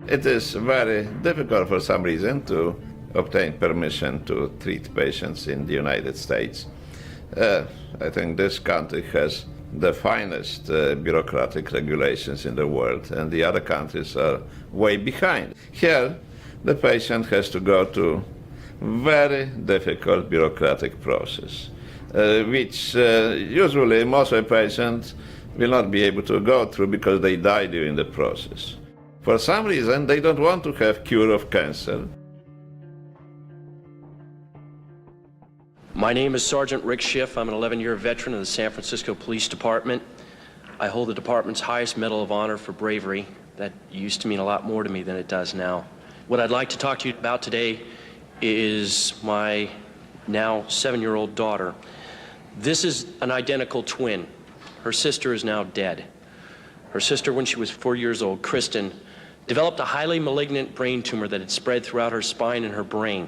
It is very difficult for some reason to obtain permission to treat patients in the United States. I think this country has the finest bureaucratic regulations in the world, and the other countries are way behind. Here, the patient has to go to very difficult bureaucratic process, which usually most of the patients will not be able to go through because they die during the process. For some reason, they don't want to have cure of cancer. My name is Sergeant Rick Schiff. I'm an 11-year veteran of the San Francisco Police Department. I hold the department's highest Medal of Honor for bravery. That used to mean a lot more to me than it does now. What I'd like to talk to you about today is my now 7-year-old daughter. This is an identical twin. Her sister is now dead. Her sister, when she was 4 years old, Kristen, developed a highly malignant brain tumor that had spread throughout her spine and her brain.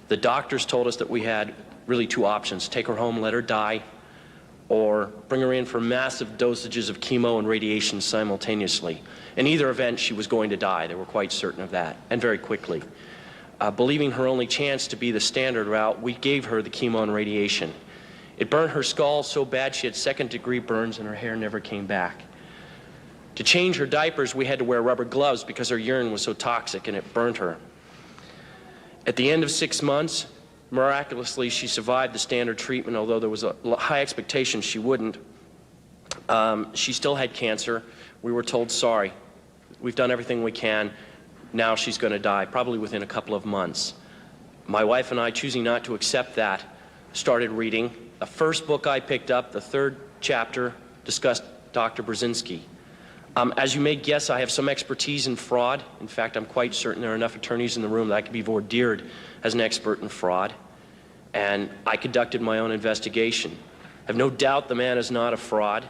The doctors told us that we had really two options: take her home, let her die, or bring her in for massive dosages of chemo and radiation simultaneously. In either event, she was going to die. They were quite certain of that, and very quickly. Believing her only chance to be the standard route, we gave her the chemo and radiation. It burned her skull so bad she had second-degree burns and her hair never came back. To change her diapers, we had to wear rubber gloves because her urine was so toxic and it burned her. At the end of 6 months, miraculously, she survived the standard treatment, although there was a high expectation she wouldn't. She still had cancer. We were told, sorry, we've done everything we can. Now she's going to die, probably within a couple of months. My wife and I, choosing not to accept that, started reading. The first book I picked up, the third chapter, discussed Dr. Brzezinski. As you may guess, I have some expertise in fraud. In fact, I'm quite certain there are enough attorneys in the room that I could be vordeered as an expert in fraud. And I conducted my own investigation. I have no doubt the man is not a fraud.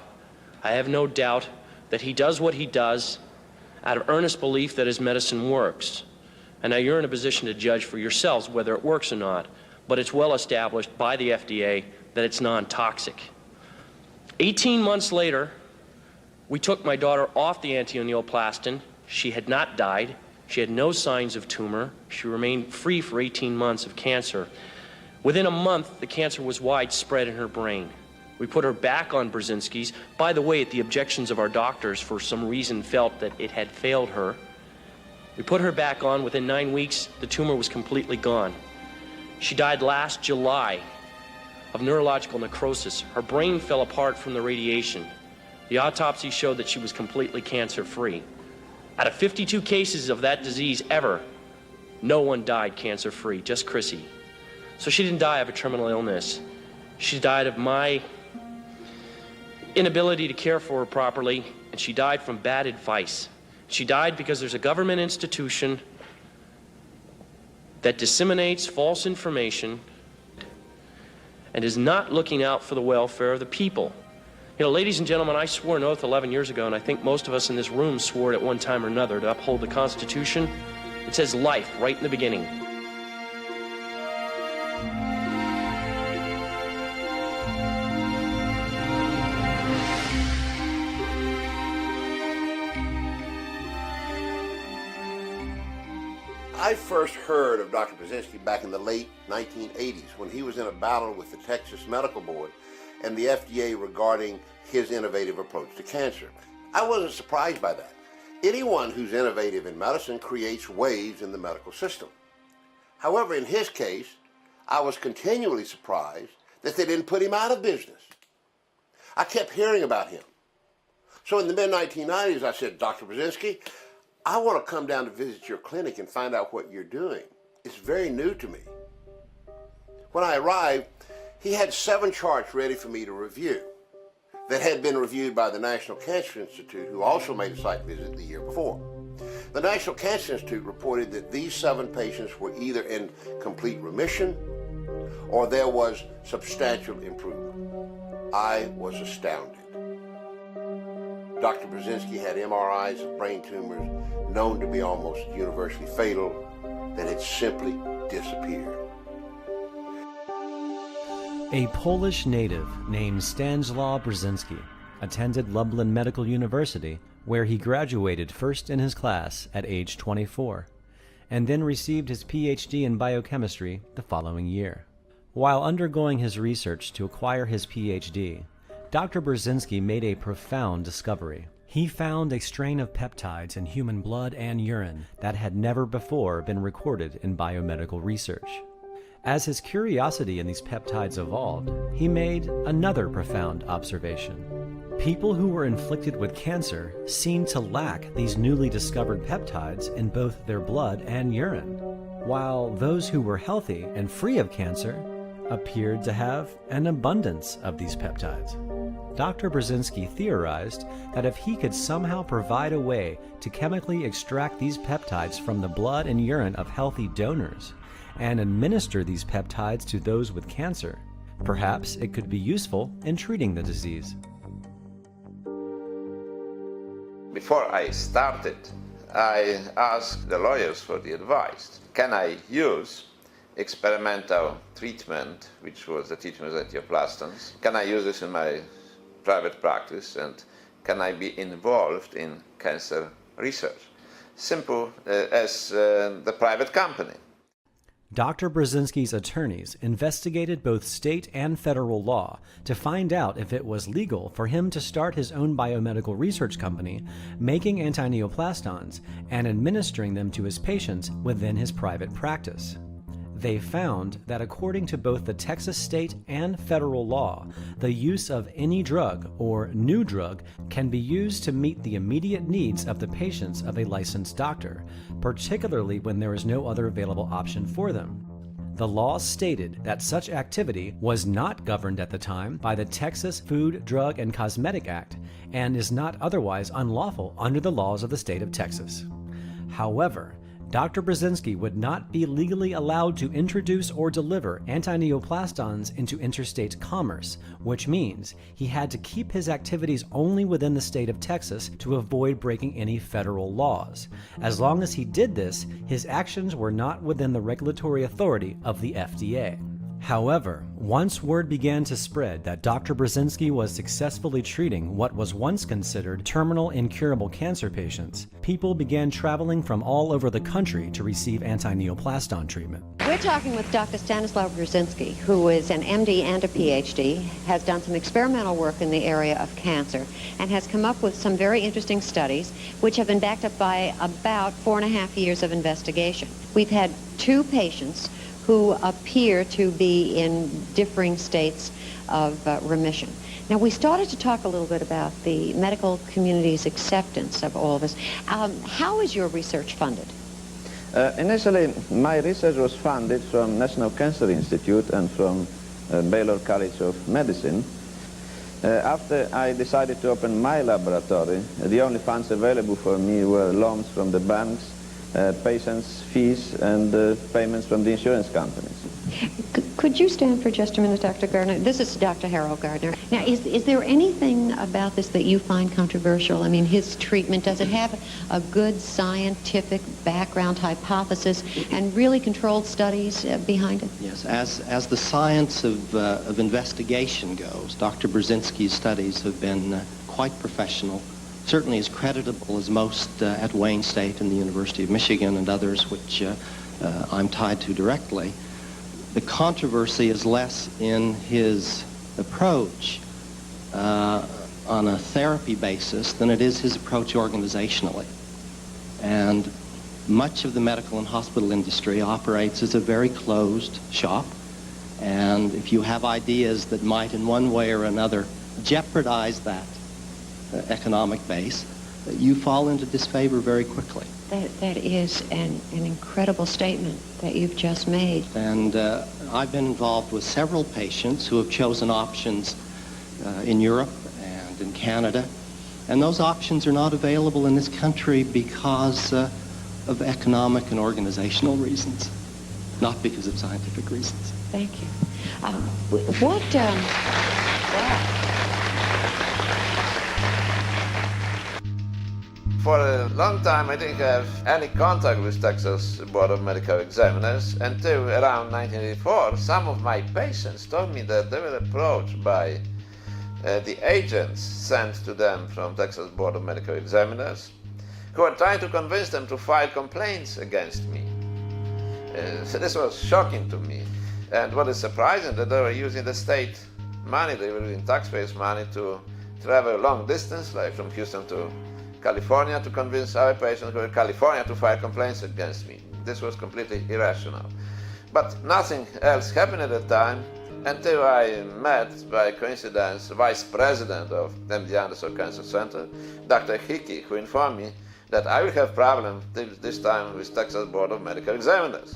I have no doubt that he does what he does out of earnest belief that his medicine works. And now you're in a position to judge for yourselves whether it works or not. But it's well established by the FDA that it's non-toxic. 18 months later, we took my daughter off the anti-neoplastin. She had not died. She had no signs of tumor. She remained free for 18 months of cancer. Within a month, the cancer was widespread in her brain. We put her back on Brzezinski's. By the way, at the objections of our doctors, for some reason felt that it had failed her. We put her back on. Within 9 weeks, the tumor was completely gone. She died last July of neurological necrosis. Her brain fell apart from the radiation. The autopsy showed that she was completely cancer-free. Out of 52 cases of that disease ever, no one died cancer-free, just Chrissy. So she didn't die of a terminal illness. She died of my inability to care for her properly, and she died from bad advice. She died because there's a government institution that disseminates false information and is not looking out for the welfare of the people. You know, ladies and gentlemen, I swore an oath 11 years ago, and I think most of us in this room swore it at one time or another, to uphold the Constitution. It says life right in the beginning. I first heard of Dr. Brzezinski back in the late 1980s when he was in a battle with the Texas Medical Board and the FDA regarding his innovative approach to cancer. I wasn't surprised by that. Anyone who's innovative in medicine creates waves in the medical system. However, in his case, I was continually surprised that they didn't put him out of business. I kept hearing about him. So in the mid-1990s, I said, Dr. Brzezinski, I want to come down to visit your clinic and find out what you're doing. It's very new to me. When I arrived, he had 7 charts ready for me to review that had been reviewed by the National Cancer Institute, who also made a site visit the year before. The National Cancer Institute reported that these 7 patients were either in complete remission or there was substantial improvement. I was astounded. Dr. Brzezinski had MRIs of brain tumors known to be almost universally fatal that had simply disappeared. A Polish native named Stanislaw Brzezinski attended Lublin Medical University where he graduated first in his class at age 24, and then received his PhD in biochemistry the following year. While undergoing his research to acquire his PhD, Dr. Brzezinski made a profound discovery. He found a strain of peptides in human blood and urine that had never before been recorded in biomedical research. As his curiosity in these peptides evolved, he made another profound observation. People who were inflicted with cancer seemed to lack these newly discovered peptides in both their blood and urine, while those who were healthy and free of cancer appeared to have an abundance of these peptides. Dr. Brzezinski theorized that if he could somehow provide a way to chemically extract these peptides from the blood and urine of healthy donors and administer these peptides to those with cancer, perhaps it could be useful in treating the disease. Before I started, I asked the lawyers for the advice. Can I use experimental treatment, which was the treatment with angioplastons? Can I use this in my private practice, and can I be involved in cancer research? Simple as the private company. Dr. Brzezinski's attorneys investigated both state and federal law to find out if it was legal for him to start his own biomedical research company, making antineoplastons and administering them to his patients within his private practice. They found that according to both the Texas state and federal law, the use of any drug or new drug can be used to meet the immediate needs of the patients of a licensed doctor, particularly when there is no other available option for them. The law stated that such activity was not governed at the time by the Texas Food, Drug, and Cosmetic Act and is not otherwise unlawful under the laws of the state of Texas. However, Dr. Brzezinski would not be legally allowed to introduce or deliver antineoplastons into interstate commerce, which means he had to keep his activities only within the state of Texas to avoid breaking any federal laws. As long as he did this, his actions were not within the regulatory authority of the FDA. However, once word began to spread that Dr. Brzezinski was successfully treating what was once considered terminal incurable cancer patients, people began traveling from all over the country to receive antineoplaston treatment. We're talking with Dr. Stanislaw Brzezinski, who is an MD and a PhD, has done some experimental work in the area of cancer, and has come up with some very interesting studies, which have been backed up by about 4.5 years of investigation. We've had 2 patients who appear to be in differing states of remission. Now, we started to talk a little bit about the medical community's acceptance of all of this. How is your research funded? Initially, my research was funded from National Cancer Institute and from Baylor College of Medicine. After I decided to open my laboratory, the only funds available for me were loans from the banks, patients' fees, and payments from the insurance companies. Could you stand for just a minute, Dr. Gardner? This is Dr. Harold Gardner. Now, is there anything about this that you find controversial? I mean, his treatment, does it have a good scientific background hypothesis and really controlled studies behind it? Yes, as the science of investigation goes, Dr. Brzezinski's studies have been quite professional, certainly as creditable as most at Wayne State and the University of Michigan and others, which I'm tied to directly. The controversy is less in his approach on a therapy basis than it is his approach organizationally. And much of the medical and hospital industry operates as a very closed shop. And if you have ideas that might in one way or another jeopardize that economic base, you fall into disfavor very quickly. That is an incredible statement that you've just made. And I've been involved with several patients who have chosen options in Europe and in Canada, and those options are not available in this country because of economic and organizational reasons, not because of scientific reasons. Thank you. For a long time, I didn't have any contact with Texas Board of Medical Examiners until around 1984. Some of my patients told me that they were approached by the agents sent to them from Texas Board of Medical Examiners, who were trying to convince them to file complaints against me. So this was shocking to me. And what is surprising, that they were using the state money, they were using taxpayers' money to travel a long distance, like from Houston to California, to convince our patients who were in California to file complaints against me. This was completely irrational. But nothing else happened at the time until I met, by coincidence, the vice president of MD Anderson Cancer Center, Dr. Hickey, who informed me that I will have problems this time with Texas Board of Medical Examiners.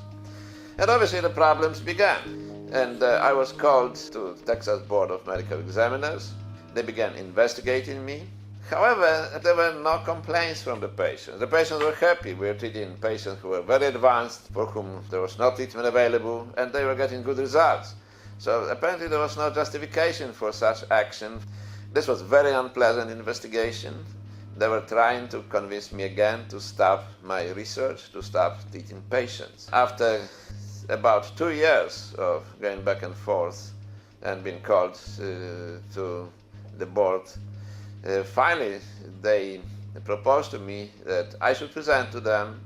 And obviously the problems began. And I was called to Texas Board of Medical Examiners. They began investigating me. However, there were no complaints from the patients. The patients were happy. We were treating patients who were very advanced, for whom there was no treatment available, and they were getting good results. So apparently there was no justification for such action. This was a very unpleasant investigation. They were trying to convince me again to stop my research, to stop treating patients. After about 2 years of going back and forth and being called to the board, finally they proposed to me that I should present to them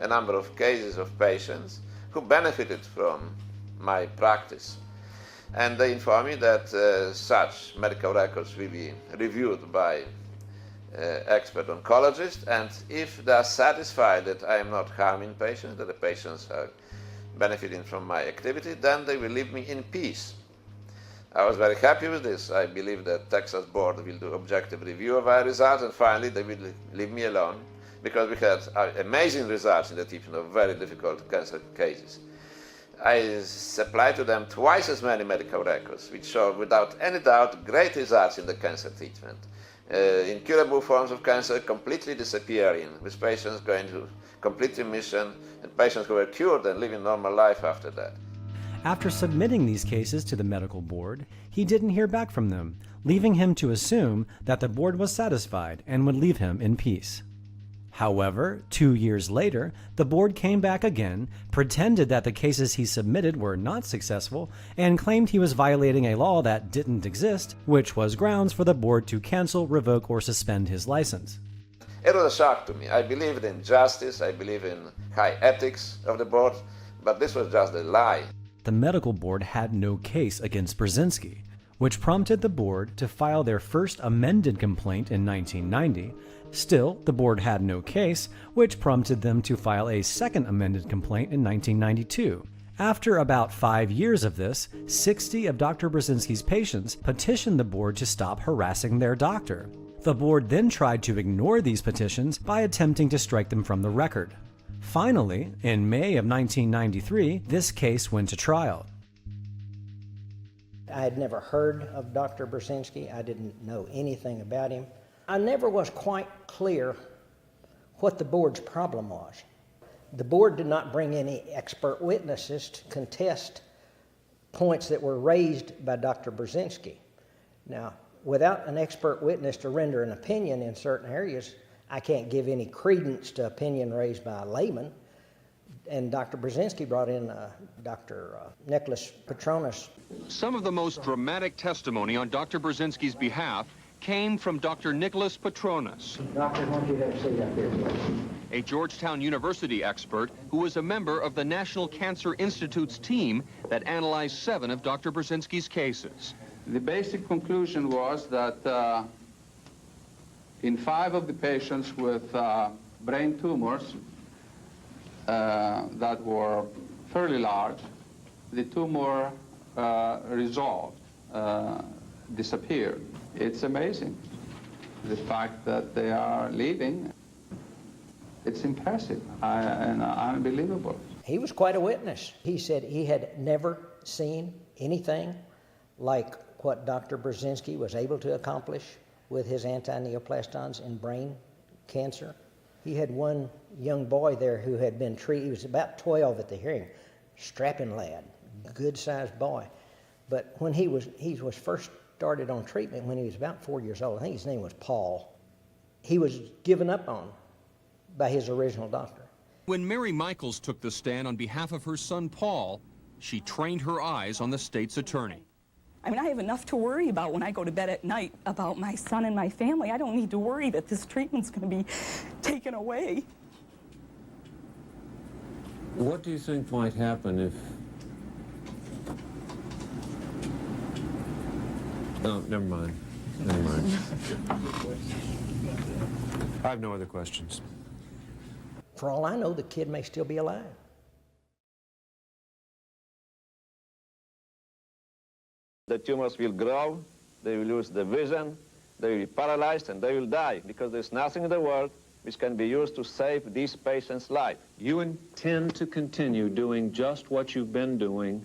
a number of cases of patients who benefited from my practice. And they informed me that such medical records will be reviewed by expert oncologists, and if they are satisfied that I am not harming patients, that the patients are benefiting from my activity, then they will leave me in peace. I was very happy with this. I believe that Texas Board will do objective review of our results, and finally they will leave me alone, because we had amazing results in the treatment of very difficult cancer cases. I supplied to them twice as many medical records, which show without any doubt great results in the cancer treatment. Incurable forms of cancer completely disappearing, with patients going to complete remission, and patients who were cured and living normal life after that. After submitting these cases to the medical board, he didn't hear back from them, leaving him to assume that the board was satisfied and would leave him in peace. However, 2 years later, the board came back again, pretended that the cases he submitted were not successful, and claimed he was violating a law that didn't exist, which was grounds for the board to cancel, revoke, or suspend his license. It was a shock to me. I believed in justice, I believe in high ethics of the board, but this was just a lie. The medical board had no case against Brzezinski, which prompted the board to file their first amended complaint in 1990. Still, the board had no case, which prompted them to file a second amended complaint in 1992. After about 5 years of this, 60 of Dr. Brzezinski's patients petitioned the board to stop harassing their doctor. The board then tried to ignore these petitions by attempting to strike them from the record. Finally, in May of 1993, this case went to trial. I had never heard of Dr. Brzezinski. I didn't know anything about him. I never was quite clear what the board's problem was. The board did not bring any expert witnesses to contest points that were raised by Dr. Brzezinski. Now, without an expert witness to render an opinion in certain areas, I can't give any credence to opinion raised by a layman. And Dr. Brzezinski brought in Dr. Nicholas Petronas. Some of the most dramatic testimony on Dr. Brzezinski's behalf came from Dr. Nicholas Petronas, Doctor, I want you to have a seat up here, please. a Georgetown University expert who was a member of the National Cancer Institute's team that analyzed 7 of Dr. Brzezinski's cases. The basic conclusion was that in 5 of the patients with brain tumors that were fairly large, the tumor resolved, disappeared. It's amazing. The fact that they are leaving, it's impressive and unbelievable. He was quite a witness. He said he had never seen anything like what Dr. Brzezinski was able to accomplish with his anti-neoplastons in brain cancer. He had one young boy there who had been treated. He was about 12 at the hearing, strapping lad, good-sized boy. But when he was first started on treatment when he was about 4 years old. I think his name was Paul. He was given up on by his original doctor. When Mary Michaels took the stand on behalf of her son Paul, she trained her eyes on the state's attorney. I mean, I have enough to worry about when I go to bed at night about my son and my family. I don't need to worry that this treatment's going to be taken away. What do you think might happen if... Oh, never mind. Never mind. I have no other questions. For all I know, the kid may still be alive. The tumors will grow, they will lose the vision, they will be paralyzed, and they will die, because there's nothing in the world which can be used to save these patients' life. You intend to continue doing just what you've been doing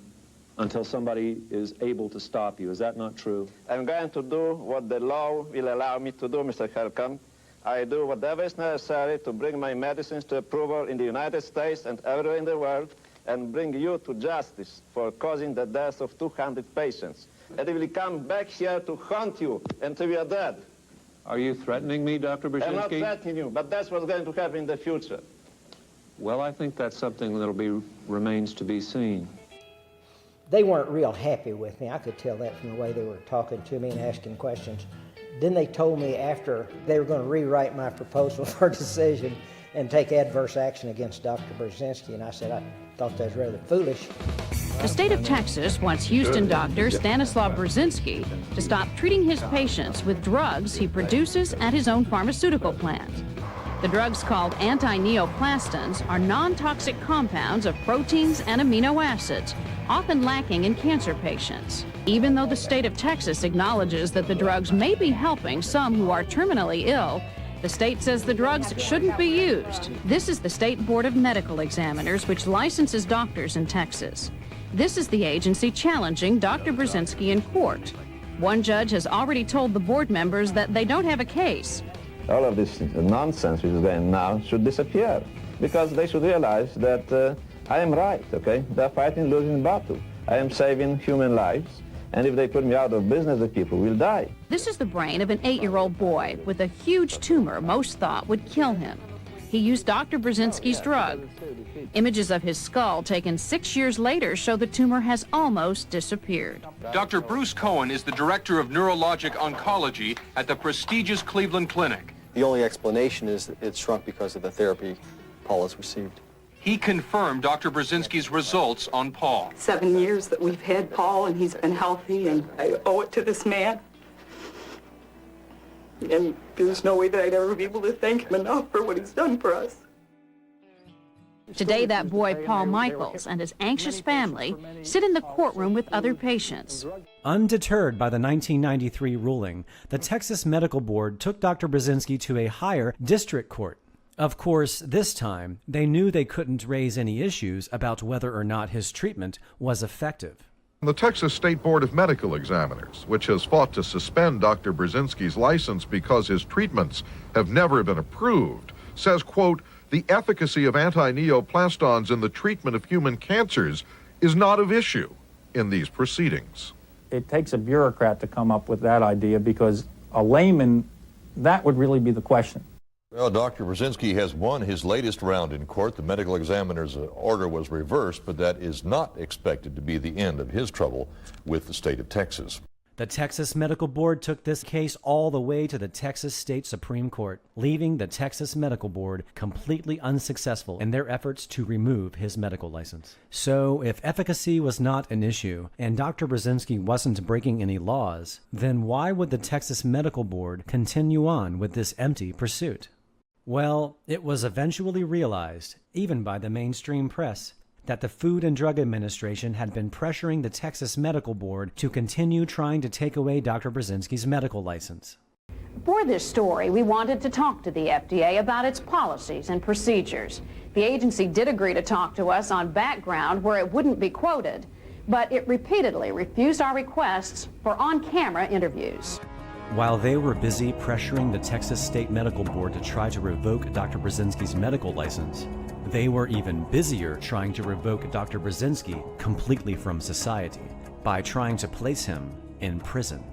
until somebody is able to stop you. Is that not true? I'm going to do what the law will allow me to do, Mr. Helcom. I do whatever is necessary to bring my medicines to approval in the United States and everywhere in the world, and bring you to justice for causing the deaths of 200 patients. And they will come back here to haunt you until we are dead. Are you threatening me, Dr. Brzezinski? I'm not threatening you, but that's what's going to happen in the future. Well, I think that's something that'll remains to be seen. They weren't real happy with me. I could tell that from the way they were talking to me and asking questions. Then they told me after they were going to rewrite my proposal for decision and take adverse action against Dr. Brzezinski, and I said I thought that was rather foolish. The state of Texas wants Houston doctor Stanislaw Brzezinski to stop treating his patients with drugs he produces at his own pharmaceutical plant. The drugs called anti-neoplastons are non-toxic compounds of proteins and amino acids, often lacking in cancer patients. Even though the state of Texas acknowledges that the drugs may be helping some who are terminally ill, the state says the drugs shouldn't be used. This is the State Board of Medical Examiners, which licenses doctors in Texas. This is the agency challenging Dr. Brzezinski in court. One judge has already told the board members that they don't have a case. All of this nonsense which is going now should disappear, because they should realize that I am right, okay? They're fighting losing battle. I am saving human lives, and if they put me out of business, the people will die. This is the brain of an 8-year-old boy with a huge tumor most thought would kill him. He used Dr. Brzezinski's drug. Images of his skull taken 6 years later show the tumor has almost disappeared. Dr. Bruce Cohen is the director of neurologic oncology at the prestigious Cleveland Clinic. The only explanation is that it shrunk because of the therapy Paul has received. He confirmed Dr. Brzezinski's results on Paul. 7 years that we've had Paul, and he's been healthy, and I owe it to this man. And there's no way that I'd ever be able to thank him enough for what he's done for us. Today, that boy, Paul Michaels, and his anxious family sit in the courtroom with other patients. Undeterred by the 1993 ruling, the Texas Medical Board took Dr. Brzezinski to a higher district court. Of course, this time, they knew they couldn't raise any issues about whether or not his treatment was effective. The Texas State Board of Medical Examiners, which has fought to suspend Dr. Brzezinski's license because his treatments have never been approved, says, quote, the efficacy of anti-neoplastons in the treatment of human cancers is not of issue in these proceedings. It takes a bureaucrat to come up with that idea, because a layman, that would really be the question. Well, Dr. Brzezinski has won his latest round in court. The medical examiner's order was reversed, but that is not expected to be the end of his trouble with the state of Texas. The Texas Medical Board took this case all the way to the Texas State Supreme Court, leaving the Texas Medical Board completely unsuccessful in their efforts to remove his medical license. So, if efficacy was not an issue, and Dr. Brzezinski wasn't breaking any laws, then why would the Texas Medical Board continue on with this empty pursuit? Well, it was eventually realized, even by the mainstream press, that the Food and Drug Administration had been pressuring the Texas Medical Board to continue trying to take away Dr. Brzezinski's medical license. For this story, we wanted to talk to the FDA about its policies and procedures. The agency did agree to talk to us on background where it wouldn't be quoted, but it repeatedly refused our requests for on-camera interviews. While they were busy pressuring the Texas State Medical Board to try to revoke Dr. Brzezinski's medical license, they were even busier trying to revoke Dr. Brzezinski completely from society by trying to place him in prison.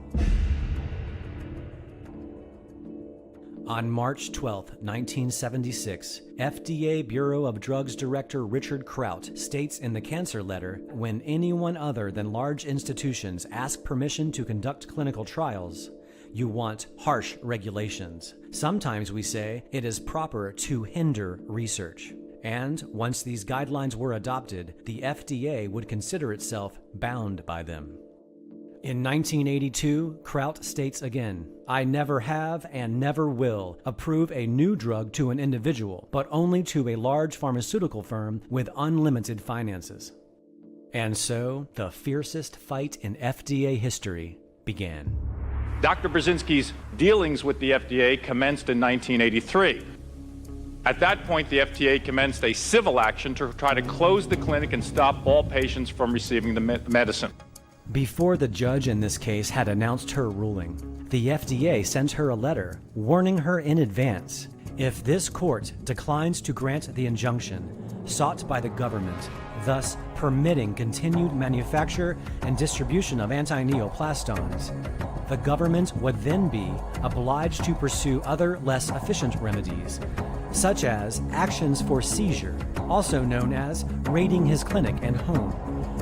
On March 12, 1976, FDA Bureau of Drugs Director Richard Kraut states in the cancer letter, when anyone other than large institutions ask permission to conduct clinical trials, you want harsh regulations. Sometimes we say it is proper to hinder research. And once these guidelines were adopted, the FDA would consider itself bound by them. In 1982, Kraut states again, I never have and never will approve a new drug to an individual, but only to a large pharmaceutical firm with unlimited finances. And so, the fiercest fight in FDA history began. Dr. Brzezinski's dealings with the FDA commenced in 1983. At that point, the FDA commenced a civil action to try to close the clinic and stop all patients from receiving the medicine. Before the judge in this case had announced her ruling, the FDA sent her a letter warning her in advance, if this court declines to grant the injunction sought by the government, thus permitting continued manufacture and distribution of anti-neoplastones, the government would then be obliged to pursue other less efficient remedies, such as actions for seizure, also known as raiding his clinic and home,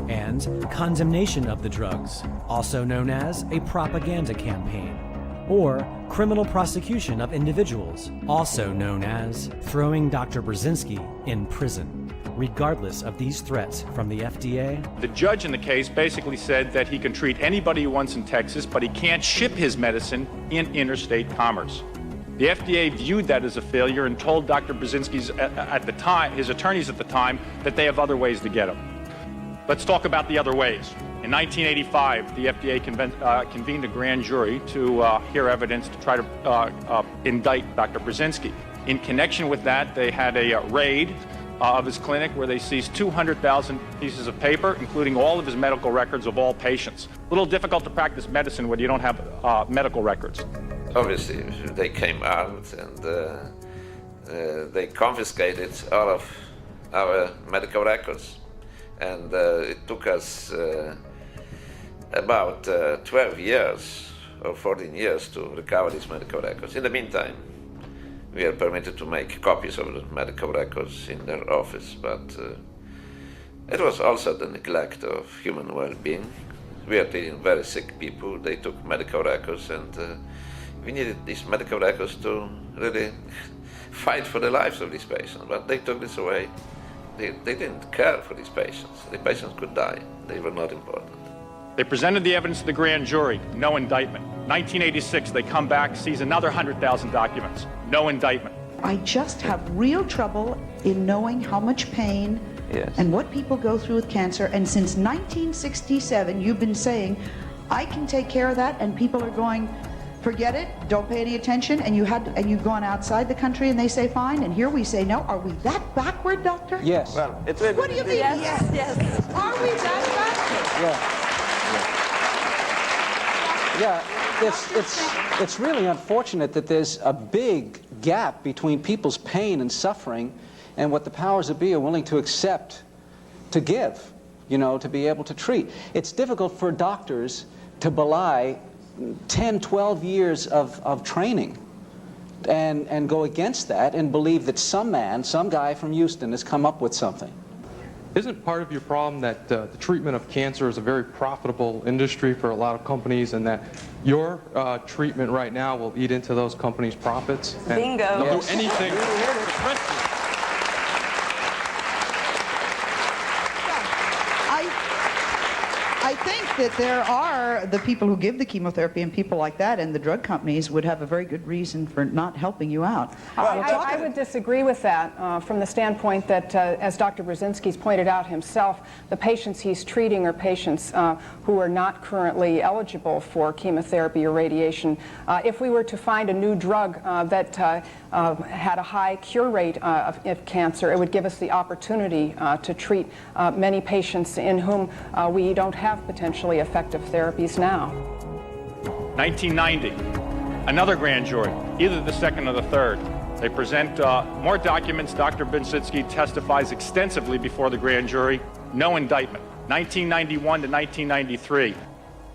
and condemnation of the drugs, also known as a propaganda campaign, or criminal prosecution of individuals, also known as throwing Dr. Brzezinski in prison. Regardless of these threats from the FDA, The judge in the case basically said that he can treat anybody he wants in Texas, but he can't ship his medicine in interstate commerce. The FDA viewed that as a failure and told Dr. Brzezinski's his attorneys at the time, that they have other ways to get him. Let's talk about the other ways. In 1985, the FDA convened a grand jury to hear evidence to try to indict Dr. Brzezinski. In connection with that, they had a raid of his clinic where they seized 200,000 pieces of paper, including all of his medical records of all patients. A little difficult to practice medicine when you don't have medical records. Obviously, they came out and they confiscated all of our medical records. And it took us about 12 years or 14 years to recover these medical records. In the meantime, we are permitted to make copies of the medical records in their office, but it was also the neglect of human well-being. We are treating very sick people. They took medical records, and we needed these medical records to really fight for the lives of these patients, but they took this away. They didn't care for these patients. The patients could die. They were not important. They presented the evidence to the grand jury, no indictment. 1986, they come back, seize another 100,000 documents, no indictment. I just have real trouble in knowing how much pain and what people go through with cancer. And since 1967, you've been saying, I can take care of that, and people are going, forget it, don't pay any attention, and you've gone outside the country and they say fine, and here we say no. Are we that backward, doctor? Yes. Well, what do you mean? Yes. Are we that backward? Yeah, it's really unfortunate that there's a big gap between people's pain and suffering and what the powers that be are willing to accept, to give, to be able to treat. It's difficult for doctors to belie 10, 12 years of training and go against that and believe that some guy from Houston has come up with something. Isn't part of your problem that the treatment of cancer is a very profitable industry for a lot of companies, and that your treatment right now will eat into those companies' profits? Bingo. They'll do anything to suppress you. I think that there are the people who give the chemotherapy and people like that, and the drug companies would have a very good reason for not helping you out. I would disagree with that from the standpoint that, as Dr. Brzezinski's pointed out himself, the patients he's treating are patients who are not currently eligible for chemotherapy or radiation. If we were to find a new drug that had a high cure rate of cancer, it would give us the opportunity to treat many patients in whom we don't have potentially effective therapies now. 1990, another grand jury, either the second or the third. They present more documents. Dr. Brzezinski testifies extensively before the grand jury. No indictment. 1991 to 1993.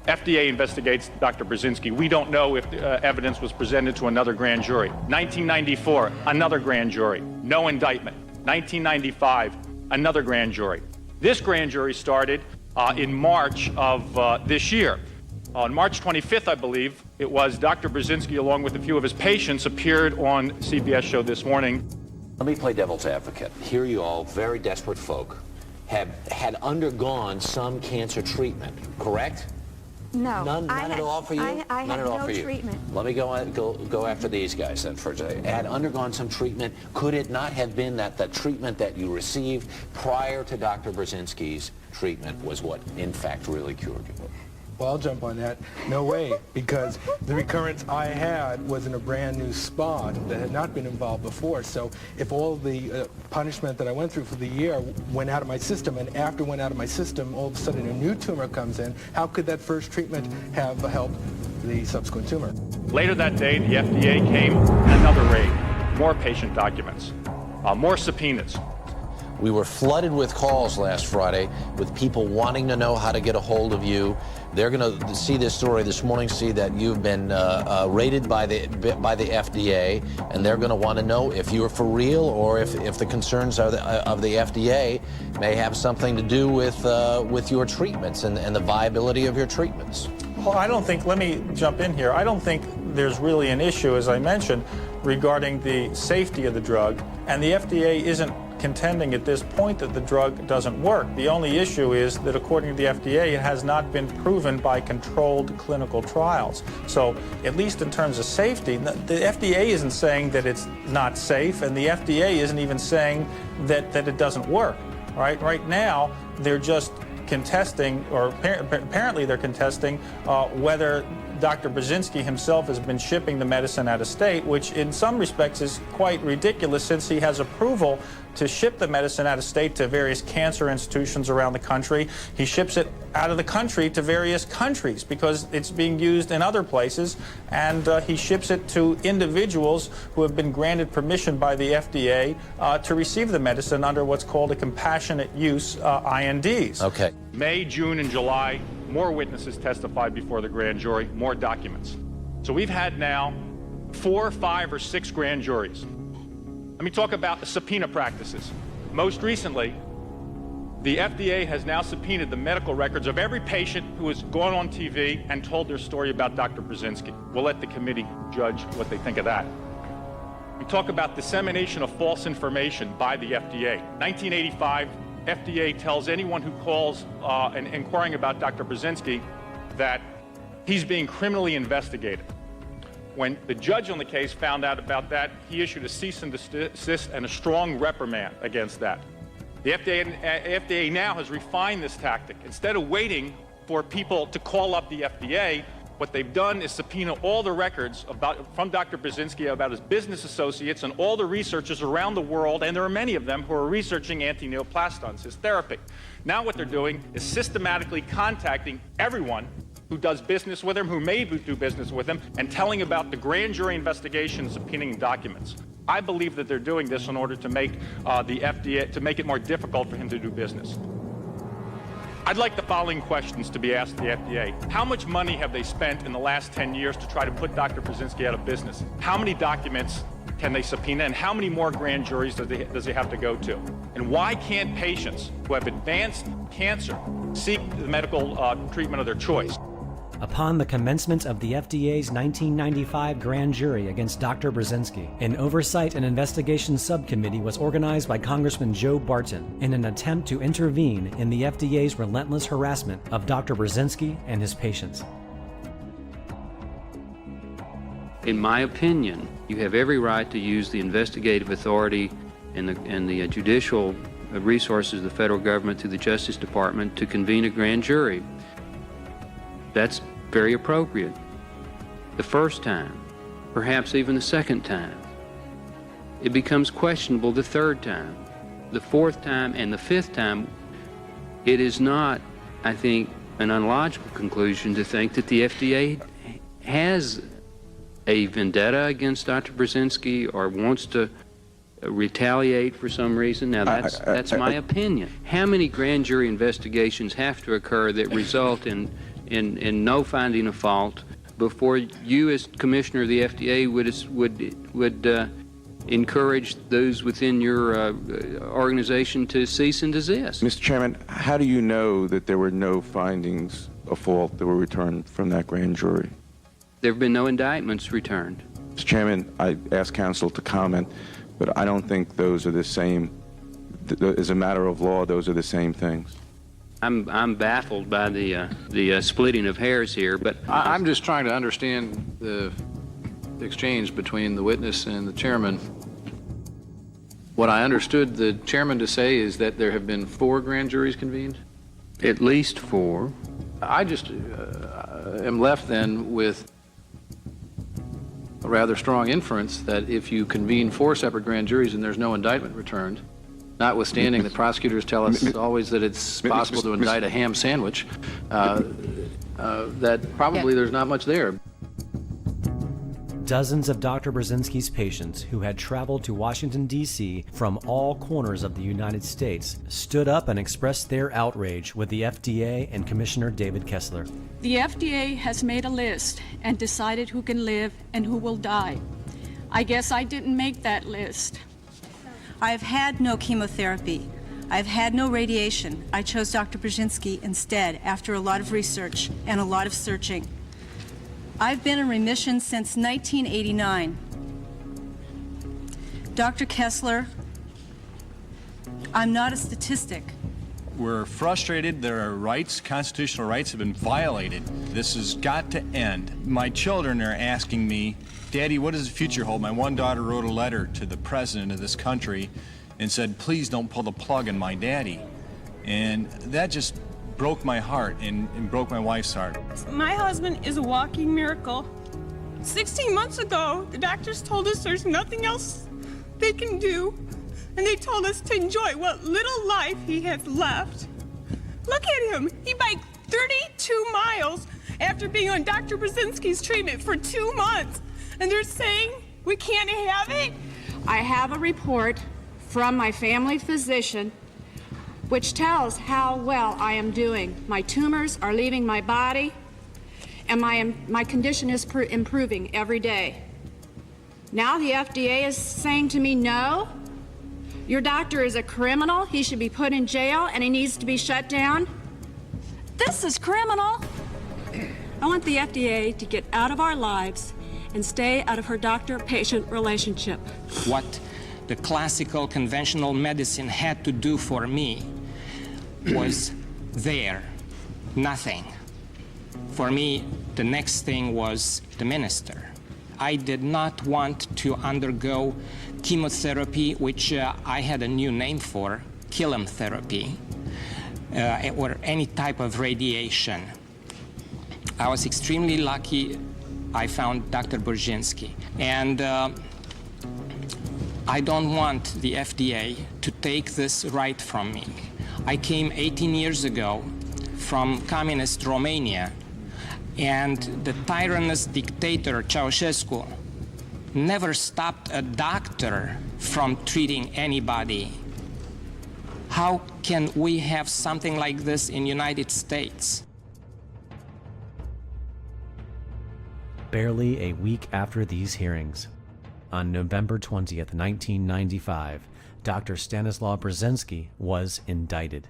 FDA investigates Dr. Brzezinski. We don't know if evidence was presented to another grand jury. 1994, another grand jury. No indictment. 1995, another grand jury. This grand jury started in March of this year. On March 25th, I believe, it was Dr. Brzezinski, along with a few of his patients, appeared on CBS show this morning. Let me play devil's advocate. Here you all, very desperate folk, had undergone some cancer treatment, correct? No. None at all for you? I None had at all no for you. treatment. Let me go after these guys then for a second. Had undergone some treatment. Could it not have been that the treatment that you received prior to Dr. Brzezinski's treatment was what, in fact, really cured you? Well, I'll jump on that. No way, because the recurrence I had was in a brand new spot that had not been involved before. So if all the punishment that I went through for the year went out of my system, and after it went out of my system, all of a sudden a new tumor comes in, how could that first treatment have helped the subsequent tumor? Later that day, the FDA came, another raid, more patient documents, more subpoenas. We were flooded with calls last Friday with people wanting to know how to get a hold of you. They're going to see this story this morning, see that you've been raided by the FDA, and they're going to want to know if you're for real or if the concerns of the FDA may have something to do with your treatments and the viability of your treatments. Well, I don't think, let me jump in here. I don't think there's really an issue, as I mentioned, regarding the safety of the drug, and the FDA isn't contending at this point that the drug doesn't work. The only issue is that according to the FDA, it has not been proven by controlled clinical trials. So at least in terms of safety, the FDA isn't saying that it's not safe, and the FDA isn't even saying that it doesn't work. Right now, they're just contesting, or apparently they're contesting, whether Dr. Brzezinski himself has been shipping the medicine out of state, which in some respects is quite ridiculous since he has approval to ship the medicine out of state to various cancer institutions around the country. He ships it out of the country to various countries because it's being used in other places, and he ships it to individuals who have been granted permission by the FDA to receive the medicine under what's called a compassionate use INDs. Okay. May, June, and July, more witnesses testified before the grand jury, more documents. So we've had now 4, 5, or 6 grand juries. Let me talk about the subpoena practices. Most recently, the FDA has now subpoenaed the medical records of every patient who has gone on TV and told their story about Dr. Brzezinski. We'll let the committee judge what they think of that. We talk about dissemination of false information by the FDA. 1985, FDA tells anyone who calls and inquiring about Dr. Brzezinski that he's being criminally investigated. When the judge on the case found out about that, he issued a cease and desist and a strong reprimand against that. The FDA now has refined this tactic. Instead of waiting for people to call up the FDA, what they've done is subpoena all the records from Dr. Brzezinski about his business associates and all the researchers around the world, and there are many of them who are researching anti-neoplastons, his therapy. Now what they're doing is systematically contacting everyone who does business with him, who may do business with him, and telling about the grand jury investigation, subpoenaing documents. I believe that they're doing this in order to make the FDA, to make it more difficult for him to do business. I'd like the following questions to be asked the FDA. How much money have they spent in the last 10 years to try to put Dr. Brzezinski out of business? How many documents can they subpoena, and how many more grand juries does he have to go to? And why can't patients who have advanced cancer seek the medical treatment of their choice? Upon the commencement of the FDA's 1995 grand jury against Dr. Brzezinski, an oversight and investigation subcommittee was organized by Congressman Joe Barton in an attempt to intervene in the FDA's relentless harassment of Dr. Brzezinski and his patients. In my opinion, you have every right to use the investigative authority and the judicial resources of the federal government through the Justice Department to convene a grand jury. That's very appropriate. The first time, perhaps even the second time. It becomes questionable the third time, the fourth time, and the fifth time. It is not, I think, an unlogical conclusion to think that the FDA has a vendetta against Dr. Brzezinski or wants to retaliate for some reason. Now, that's my opinion. How many grand jury investigations have to occur that result in and no finding of fault before you, as commissioner of the FDA, would encourage those within your organization to cease and desist. Mr. Chairman, how do you know that there were no findings of fault that were returned from that grand jury? There have been no indictments returned. Mr. Chairman, I asked counsel to comment, but I don't think those are the same. As a matter of law, those are the same things. I'm baffled by the splitting of hairs here, but I'm just trying to understand the exchange between the witness and the chairman. What I understood the chairman to say is that there have been 4 grand juries convened? At least 4. I just am left then with a rather strong inference that if you convene 4 separate grand juries and there's no indictment returned, notwithstanding that prosecutors tell us always that it's possible to indict a ham sandwich, that probably there's not much there. Dozens of Dr. Brzezinski's patients who had traveled to Washington, D.C. from all corners of the United States stood up and expressed their outrage with the FDA and Commissioner David Kessler. The FDA has made a list and decided who can live and who will die. I guess I didn't make that list. I've had no chemotherapy. I've had no radiation. I chose Dr. Brzezinski instead after a lot of research and a lot of searching. I've been in remission since 1989. Dr. Kessler, I'm not a statistic. We're frustrated. There are rights, constitutional rights have been violated. This has got to end. My children are asking me, Daddy, what does the future hold? My one daughter wrote a letter to the president of this country and said, please don't pull the plug on my daddy. And that just broke my heart and broke my wife's heart. My husband is a walking miracle. 16 months ago, the doctors told us there's nothing else they can do, and they told us to enjoy what little life he has left. Look at him. He biked 32 miles after being on Dr. Brzezinski's treatment for 2 months, and they're saying we can't have it? I have a report from my family physician which tells how well I am doing. My tumors are leaving my body, and my condition is improving every day. Now the FDA is saying to me, no, your doctor is a criminal, he should be put in jail, and he needs to be shut down. This is criminal. I want the FDA to get out of our lives and stay out of her doctor-patient relationship. What the classical conventional medicine had to do for me was there, nothing. For me, the next thing was the minister. I did not want to undergo chemotherapy, which I had a new name for, chemotherapy, or any type of radiation. I was extremely lucky I found Dr. Brzezinski. And I don't want the FDA to take this right from me. I came 18 years ago from communist Romania, and the tyrannous dictator Ceausescu never stopped a doctor from treating anybody. How can we have something like this in the United States? Barely a week after these hearings, on November 20th, 1995, Dr. Stanislaw Brzezinski was indicted.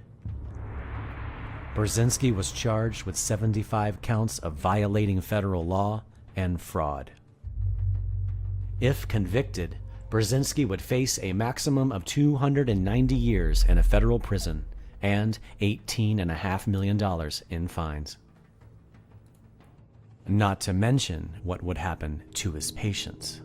Brzezinski was charged with 75 counts of violating federal law and fraud. If convicted, Brzezinski would face a maximum of 290 years in a federal prison and $18.5 million in fines. Not to mention what would happen to his patients.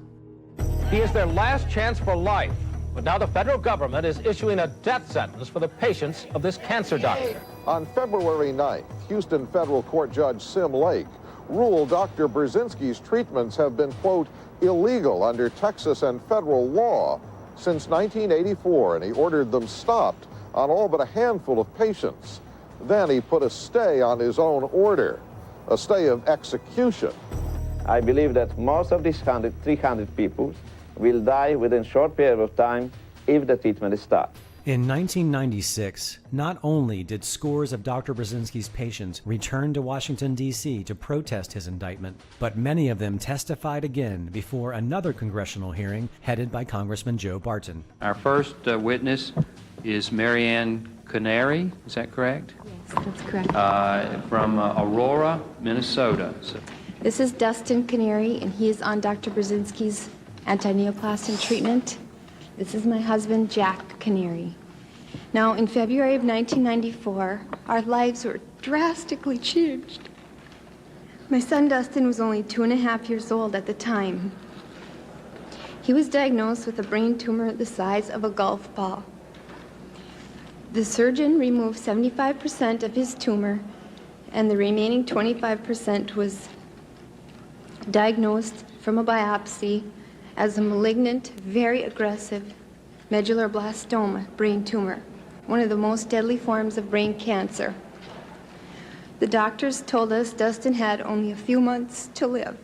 He is their last chance for life, but now the federal government is issuing a death sentence for the patients of this cancer doctor. On February 9th, Houston federal court judge Sim Lake ruled Dr. Brzezinski's treatments have been, quote, illegal under Texas and federal law since 1984, and he ordered them stopped on all but a handful of patients. Then he put a stay on his own order, a stay of execution. I believe that most of these 300 people will die within a short period of time if the treatment is stopped. In 1996, not only did scores of Dr. Brzezinski's patients return to Washington, D.C. to protest his indictment, but many of them testified again before another congressional hearing headed by Congressman Joe Barton. Our first witness is Marianne Canary, is that correct? Yes, that's correct. From Aurora, Minnesota. This is Dustin Canary, and he is on Dr. Brzezinski's anti-neoplastin treatment. This is my husband, Jack Canary. Now, in February of 1994, our lives were drastically changed. My son, Dustin, was only 2.5 years old at the time. He was diagnosed with a brain tumor the size of a golf ball. The surgeon removed 75% of his tumor, and the remaining 25% was diagnosed from a biopsy as a malignant, very aggressive medulloblastoma brain tumor, one of the most deadly forms of brain cancer. The doctors told us Dustin had only a few months to live.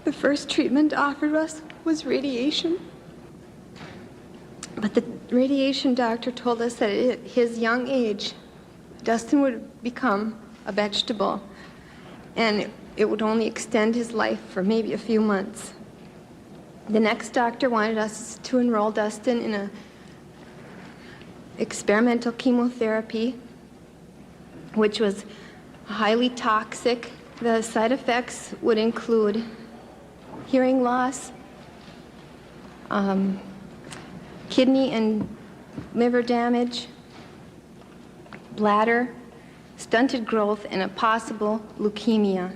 The first treatment offered us was radiation. But the radiation doctor told us that at his young age, Dustin would become a vegetable, and it would only extend his life for maybe a few months. The next doctor wanted us to enroll Dustin in a experimental chemotherapy, which was highly toxic. The side effects would include hearing loss, kidney and liver damage, bladder, stunted growth, and a possible leukemia.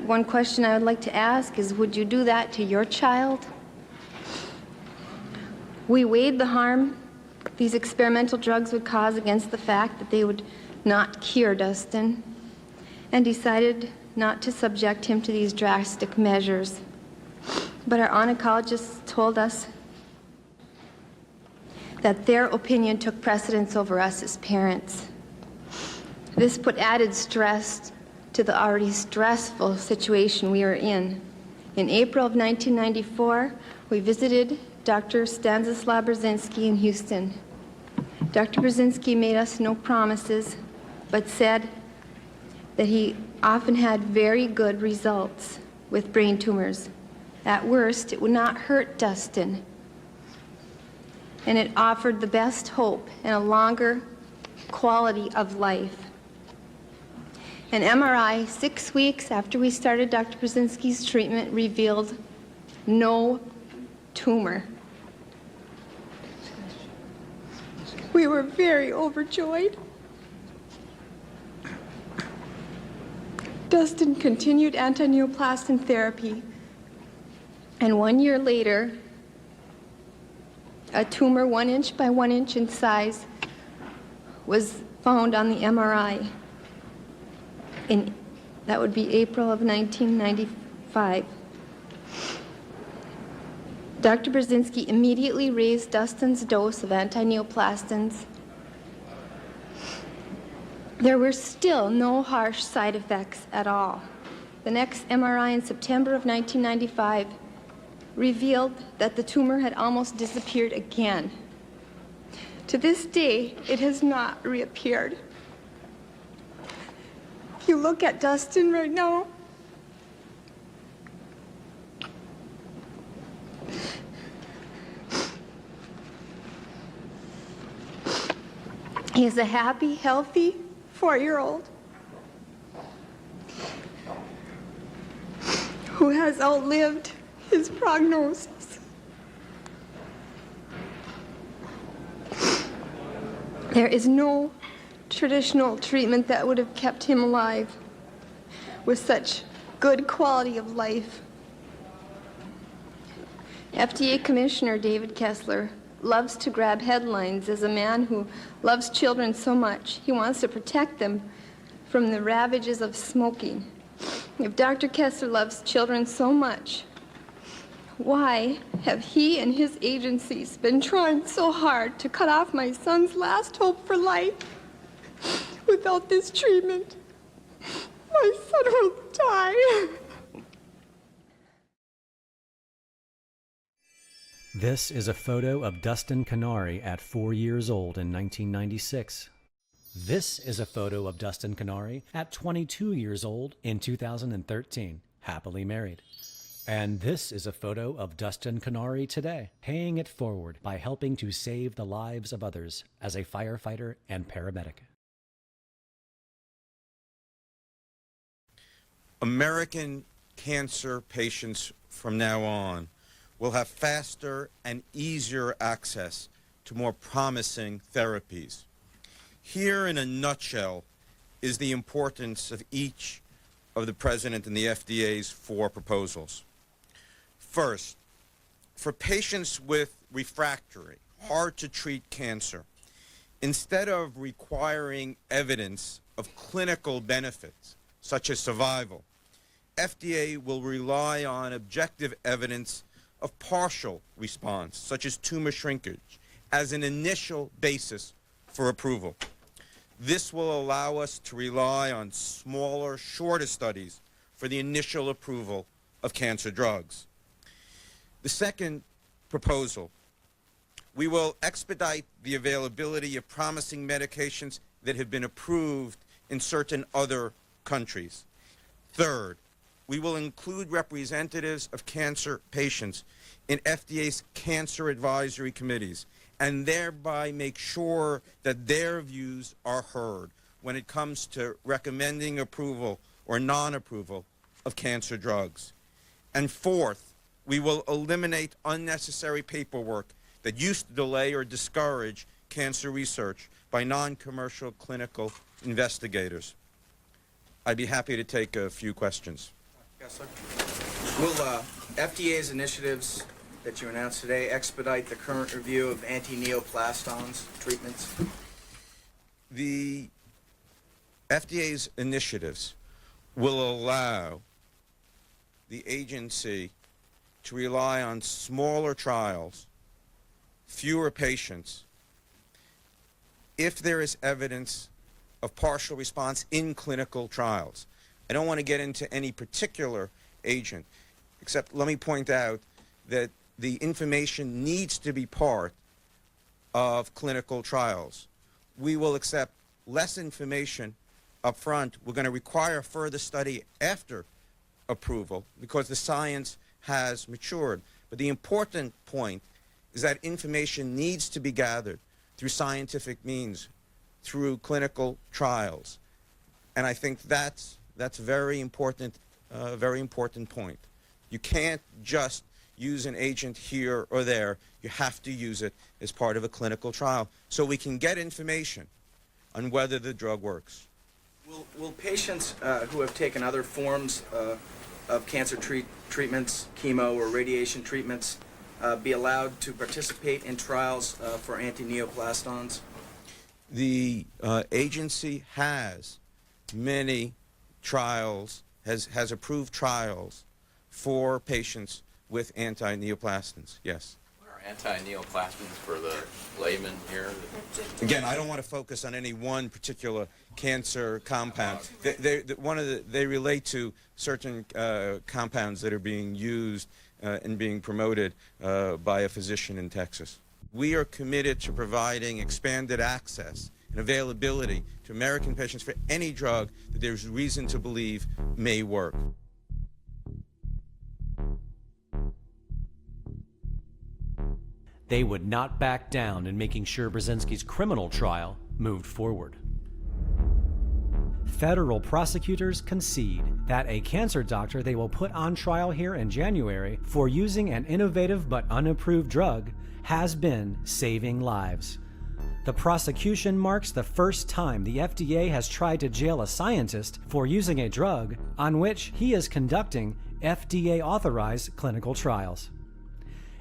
One question I would like to ask is, would you do that to your child? We weighed the harm these experimental drugs would cause against the fact that they would not cure Dustin, and decided not to subject him to these drastic measures. But our oncologists told us that their opinion took precedence over us as parents. This put added stress to the already stressful situation we were in. In April of 1994, we visited Dr. Stanislaw Brzezinski in Houston. Dr. Brzezinski made us no promises, but said that he often had very good results with brain tumors. At worst, it would not hurt Dustin, and it offered the best hope and a longer quality of life. An MRI 6 weeks after we started Dr. Brzezinski's treatment revealed no tumor. We were very overjoyed. Dustin continued anti-neoplastin therapy, and 1 year later, a tumor 1 inch by 1 inch in size was found on the MRI. That would be April of 1995. Dr. Brzezinski immediately raised Dustin's dose of anti-neoplastins. There were still no harsh side effects at all. The next MRI in September of 1995 revealed that the tumor had almost disappeared again. To this day, it has not reappeared. If you look at Dustin right now, he is a happy, healthy 4-year-old who has outlived his prognosis. There is no traditional treatment that would have kept him alive with such good quality of life. FDA Commissioner David Kessler loves to grab headlines as a man who loves children so much. He wants to protect them from the ravages of smoking. If Dr. Kessler loves children so much, why have he and his agencies been trying so hard to cut off my son's last hope for life? Without this treatment, my son will die. This is a photo of Dustin Canary at 4 years old in 1996. This is a photo of Dustin Canary at 22 years old in 2013, happily married. And this is a photo of Dustin Canary today, paying it forward by helping to save the lives of others as a firefighter and paramedic. American cancer patients from now on will have faster and easier access to more promising therapies. Here, in a nutshell, is the importance of each of the President and the FDA's 4 proposals. First, for patients with refractory, hard-to-treat cancer, instead of requiring evidence of clinical benefits, such as survival, FDA will rely on objective evidence of partial response, such as tumor shrinkage, as an initial basis for approval. This will allow us to rely on smaller, shorter studies for the initial approval of cancer drugs. The second proposal, we will expedite the availability of promising medications that have been approved in certain other countries. Third, we will include representatives of cancer patients in FDA's cancer advisory committees and thereby make sure that their views are heard when it comes to recommending approval or non-approval of cancer drugs. And fourth, we will eliminate unnecessary paperwork that used to delay or discourage cancer research by non-commercial clinical investigators. I'd be happy to take a few questions. Yes, sir. Will FDA's initiatives that you announced today expedite the current review of anti-neoplastons treatments? The FDA's initiatives will allow the agency to rely on smaller trials, fewer patients, if there is evidence of partial response in clinical trials. I don't want to get into any particular agent, except let me point out that the information needs to be part of clinical trials. We will accept less information up front. We're going to require further study after approval because the science has matured. But the important point is that information needs to be gathered through scientific means, through clinical trials. And I think that's a very important point. You can't just use an agent here or there. You have to use it as part of a clinical trial so we can get information on whether the drug works. Will patients who have taken other forms of cancer treatments, chemo or radiation treatments, be allowed to participate in trials for anti-neoplastons? The agency has many trials, has approved trials for patients with anti-neoplastons, yes. What are anti-neoplastons for the layman here? Again, I don't want to focus on any one particular cancer compound. They relate to certain compounds that are being used and being promoted by a physician in Texas. We are committed to providing expanded access and availability to American patients for any drug that there's reason to believe may work. They would not back down in making sure Brzezinski's criminal trial moved forward. Federal prosecutors concede that a cancer doctor they will put on trial here in January for using an innovative but unapproved drug has been saving lives. The prosecution marks the first time the FDA has tried to jail a scientist for using a drug on which he is conducting FDA-authorized clinical trials.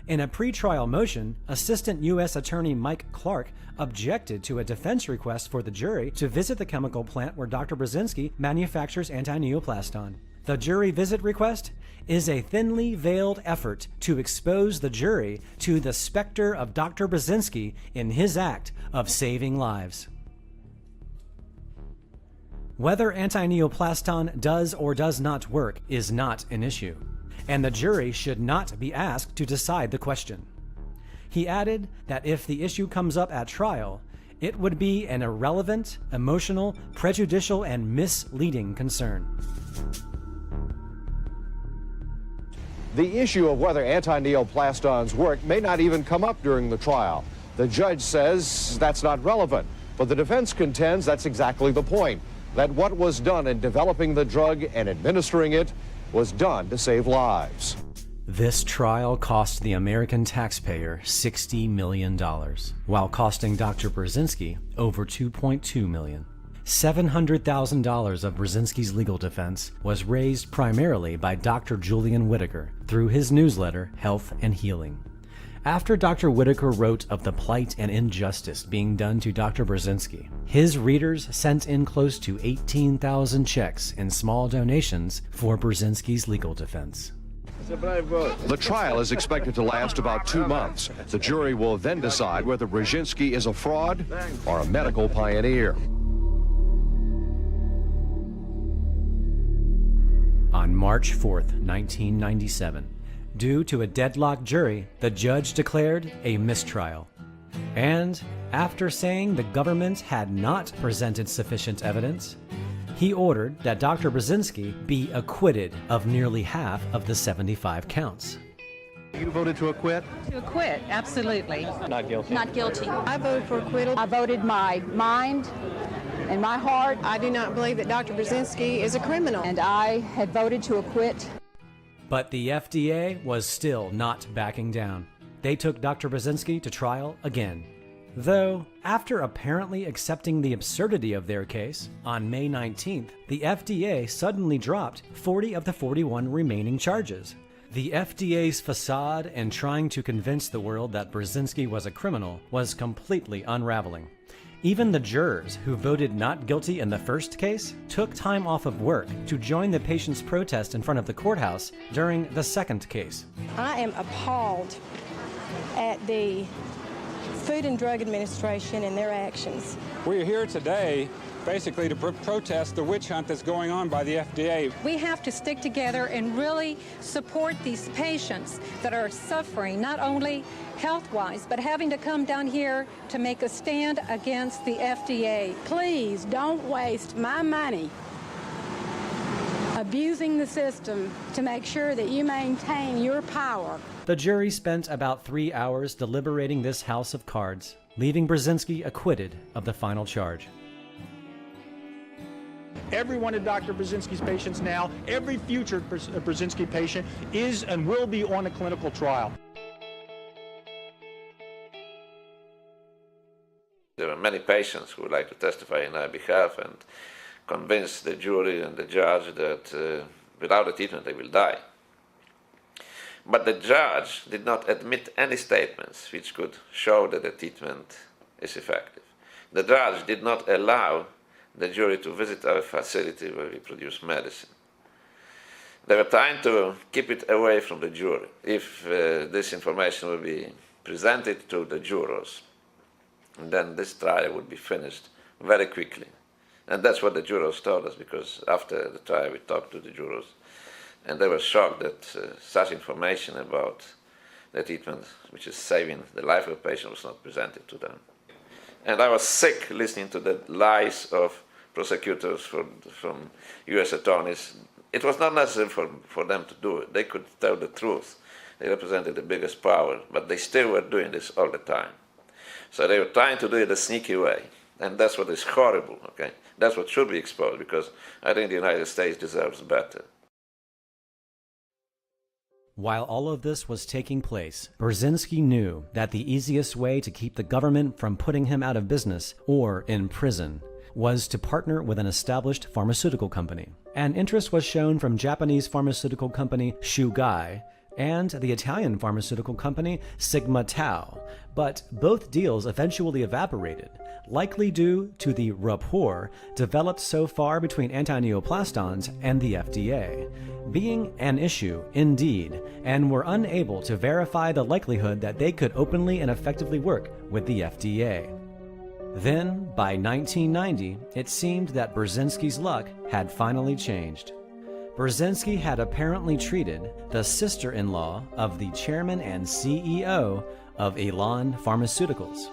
In a pretrial motion, Assistant U.S. Attorney Mike Clark objected to a defense request for the jury to visit the chemical plant where Dr. Brzezinski manufactures anti-neoplaston. The jury visit request is a thinly veiled effort to expose the jury to the specter of Dr. Brzezinski in his act of saving lives. Whether anti-neoplaston does or does not work is not an issue, and the jury should not be asked to decide the question. He added that if the issue comes up at trial, it would be an irrelevant, emotional, prejudicial, and misleading concern. The issue of whether anti-neoplastons work may not even come up during the trial. The judge says that's not relevant, but the defense contends that's exactly the point, that what was done in developing the drug and administering it was done to save lives. This trial cost the American taxpayer $60 million, while costing Dr. Brzezinski over $2.2 million. $700,000 of Brzezinski's legal defense was raised primarily by Dr. Julian Whitaker through his newsletter, Health and Healing. After Dr. Whitaker wrote of the plight and injustice being done to Dr. Brzezinski, his readers sent in close to 18,000 checks in small donations for Brzezinski's legal defense. The trial is expected to last about 2 months. The jury will then decide whether Brzezinski is a fraud or a medical pioneer. On March 4th, 1997, due to a deadlocked jury, the judge declared a mistrial. And after saying the government had not presented sufficient evidence, he ordered that Dr. Brzezinski be acquitted of nearly half of the 75 counts. You voted to acquit? To acquit, absolutely. Not guilty. Not guilty. I voted for acquittal. I voted my mind and my heart. I do not believe that Dr. Brzezinski is a criminal. And I had voted to acquit. But the FDA was still not backing down. They took Dr. Brzezinski to trial again. Though, after apparently accepting the absurdity of their case, on May 19th, the FDA suddenly dropped 40 of the 41 remaining charges. The FDA's facade in trying to convince the world that Brzezinski was a criminal was completely unraveling. Even the jurors who voted not guilty in the first case took time off of work to join the patient's protest in front of the courthouse during the second case. I am appalled at the Food and Drug Administration and their actions. We're here today basically to protest the witch hunt that's going on by the FDA. We have to stick together and really support these patients that are suffering, not only health-wise, but having to come down here to make a stand against the FDA. Please don't waste my money abusing the system to make sure that you maintain your power. The jury spent about 3 hours deliberating this house of cards, leaving Brzezinski acquitted of the final charge. Every one of Dr. Brzezinski's patients now, every future Brzezinski patient is and will be on a clinical trial. There are many patients who would like to testify in our behalf and convince the jury and the judge that without the treatment they will die. But the judge did not admit any statements which could show that the treatment is effective. The judge did not allow the jury to visit our facility where we produce medicine. They were trying to keep it away from the jury. If this information would be presented to the jurors, then this trial would be finished very quickly. And that's what the jurors told us, because after the trial we talked to the jurors, and they were shocked that such information about the treatment, which is saving the life of a patient, was not presented to them. And I was sick listening to the lies of prosecutors from U.S. attorneys. It was not necessary for them to do it. They could tell the truth. They represented the biggest power, but they still were doing this all the time. So they were trying to do it a sneaky way. And that's what is horrible, okay? That's what should be exposed, because I think the United States deserves better. While all of this was taking place, Brzezinski knew that the easiest way to keep the government from putting him out of business or in prison was to partner with an established pharmaceutical company. An interest was shown from Japanese pharmaceutical company Chugai and the Italian pharmaceutical company Sigma Tau, but both deals eventually evaporated, likely due to the rapport developed so far between anti-neoplastons and the FDA, being an issue indeed, and were unable to verify the likelihood that they could openly and effectively work with the FDA. Then, by 1990, it seemed that Brzezinski's luck had finally changed. Brzezinski had apparently treated the sister-in-law of the chairman and CEO of Elan Pharmaceuticals.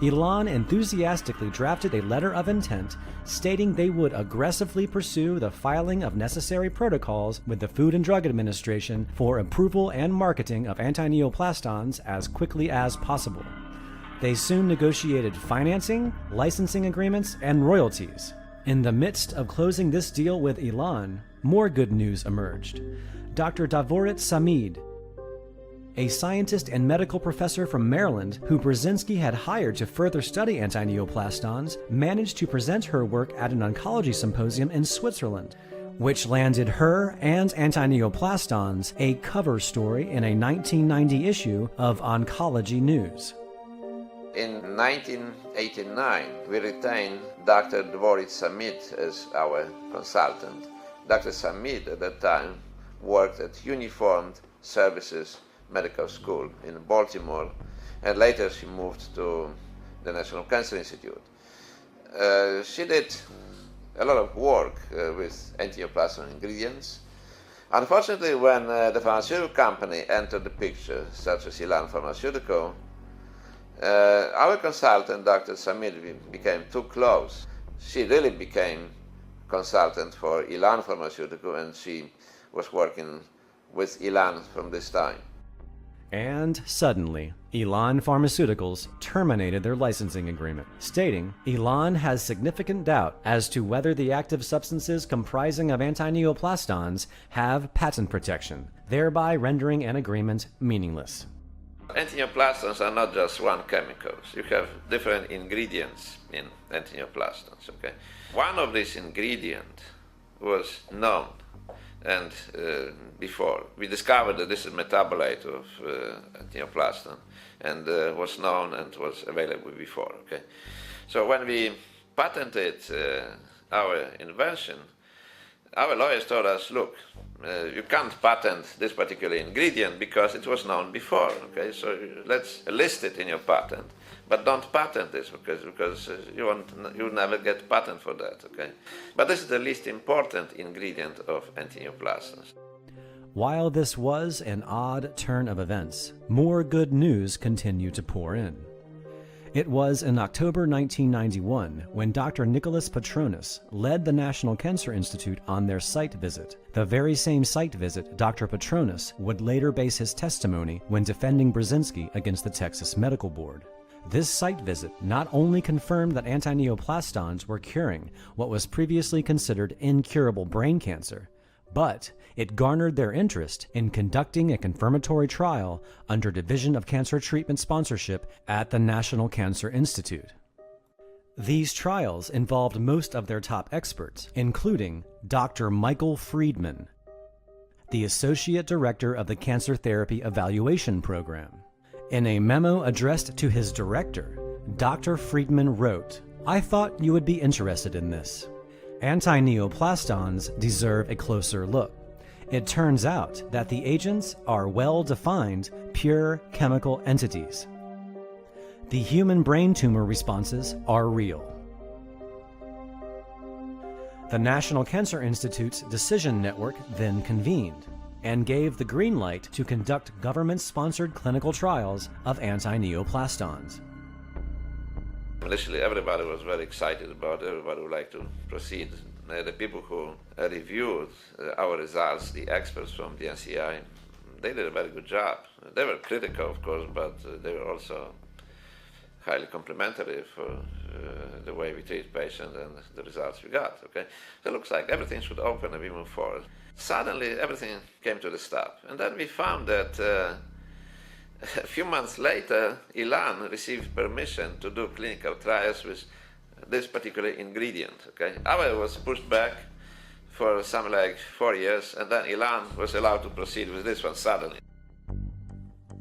Elan enthusiastically drafted a letter of intent stating they would aggressively pursue the filing of necessary protocols with the Food and Drug Administration for approval and marketing of antineoplastons as quickly as possible. They soon negotiated financing, licensing agreements, and royalties. In the midst of closing this deal with Elan, more good news emerged. Dr. Davorit Samid, a scientist and medical professor from Maryland who Brzezinski had hired to further study antineoplastons, managed to present her work at an oncology symposium in Switzerland, which landed her and antineoplastons a cover story in a 1990 issue of Oncology News. In 1989, we retained Dr. Davorit Samid as our consultant. Dr. Samid at that time worked at Uniformed Services Medical School in Baltimore, and later she moved to the National Cancer Institute. She did a lot of work with antineoplaston ingredients. Unfortunately, when the pharmaceutical company entered the picture, such as Elan Pharmaceutical, our consultant, Dr. Samid, became too close. She really became consultant for Elan Pharmaceutical, and she was working with Elan from this time. And suddenly, Elan Pharmaceuticals terminated their licensing agreement, stating Elan has significant doubt as to whether the active substances comprising of antineoplastons have patent protection, thereby rendering an agreement meaningless. Antineoplastons are not just one chemical. You have different ingredients in antineoplastons. Okay? One of these ingredients was known, and before we discovered that this is a metabolite of antineoplaston, and was known and was available before. Okay, so when we patented our invention, our lawyers told us, look, you can't patent this particular ingredient because it was known before. Okay, so let's list it in your patent, but don't patent this because you'll never get patent for that. Okay, but this is the least important ingredient of antineoplastons. While this was an odd turn of events, more good news continued to pour in. It was in October 1991 when Dr. Nicholas Petronas led the National Cancer Institute on their site visit, the very same site visit Dr. Petronas would later base his testimony when defending Brzezinski against the Texas Medical Board. This site visit not only confirmed that antineoplastons were curing what was previously considered incurable brain cancer, but it garnered their interest in conducting a confirmatory trial under Division of Cancer Treatment sponsorship at the National Cancer Institute. These trials involved most of their top experts, including Dr. Michael Friedman, the Associate Director of the Cancer Therapy Evaluation Program. In a memo addressed to his director, Dr. Friedman wrote, "I thought you would be interested in this. Antineoplastons deserve a closer look. It turns out that the agents are well-defined, pure chemical entities. The human brain tumor responses are real." The National Cancer Institute's decision network then convened and gave the green light to conduct government-sponsored clinical trials of antineoplastons. Initially, everybody was very excited about it. Everybody would like to proceed. The people who reviewed our results, the experts from the NCI, they did a very good job. They were critical, of course, but they were also highly complimentary for the way we treat patients and the results we got. Okay, so it looks like everything should open and we move forward. Suddenly, everything came to the stop, and then we found that a few months later, Elan received permission to do clinical trials with this particular ingredient. Okay, ours was pushed back for something like 4 years, and then Elan was allowed to proceed with this one suddenly.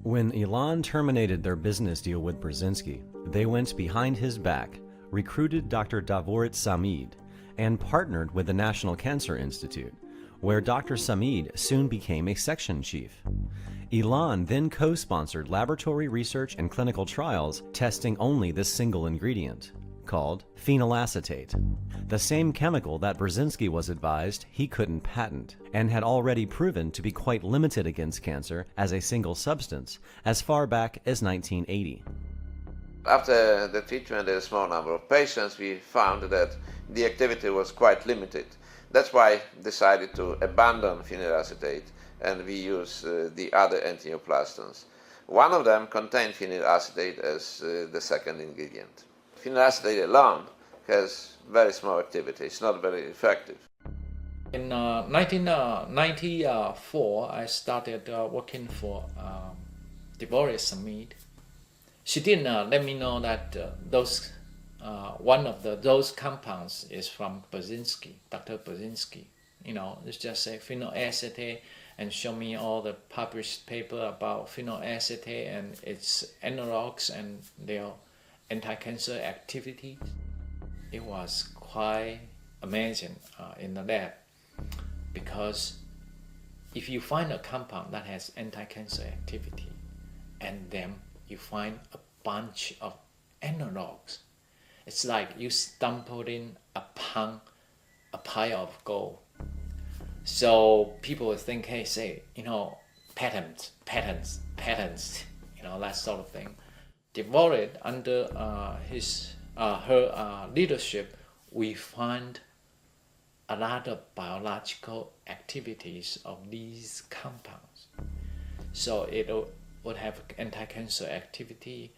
When Elan terminated their business deal with Brzezinski, they went behind his back, recruited Dr. Davorit Samid, and partnered with the National Cancer Institute, where Dr. Samid soon became a section chief. Elan then co-sponsored laboratory research and clinical trials testing only this single ingredient, called phenylacetate, the same chemical that Brzezinski was advised he couldn't patent, and had already proven to be quite limited against cancer as a single substance as far back as 1980. After the treatment in a small number of patients, we found that the activity was quite limited. That's why I decided to abandon phenylacetate, and we use the other antineoplastons. One of them contained phenylacetate as the second ingredient. Phenylacetate alone has very small activity. It's not very effective. In 1994, I started working for Deborah Samid. She didn't let me know that one of those compounds is from Brzezinski, Dr. Brzezinski. You know, it's just say phenylacetate and show me all the published paper about phenylacetate and its analogs and their anti-cancer activities. It was quite amazing in the lab, because if you find a compound that has anti-cancer activity and then you find a bunch of analogs, it's like you stumbled in a pile of gold. So people would think, hey, say, you know, patents, you know, that sort of thing. Devoted under her leadership, we find a lot of biological activities of these compounds. So it would have anti-cancer activity.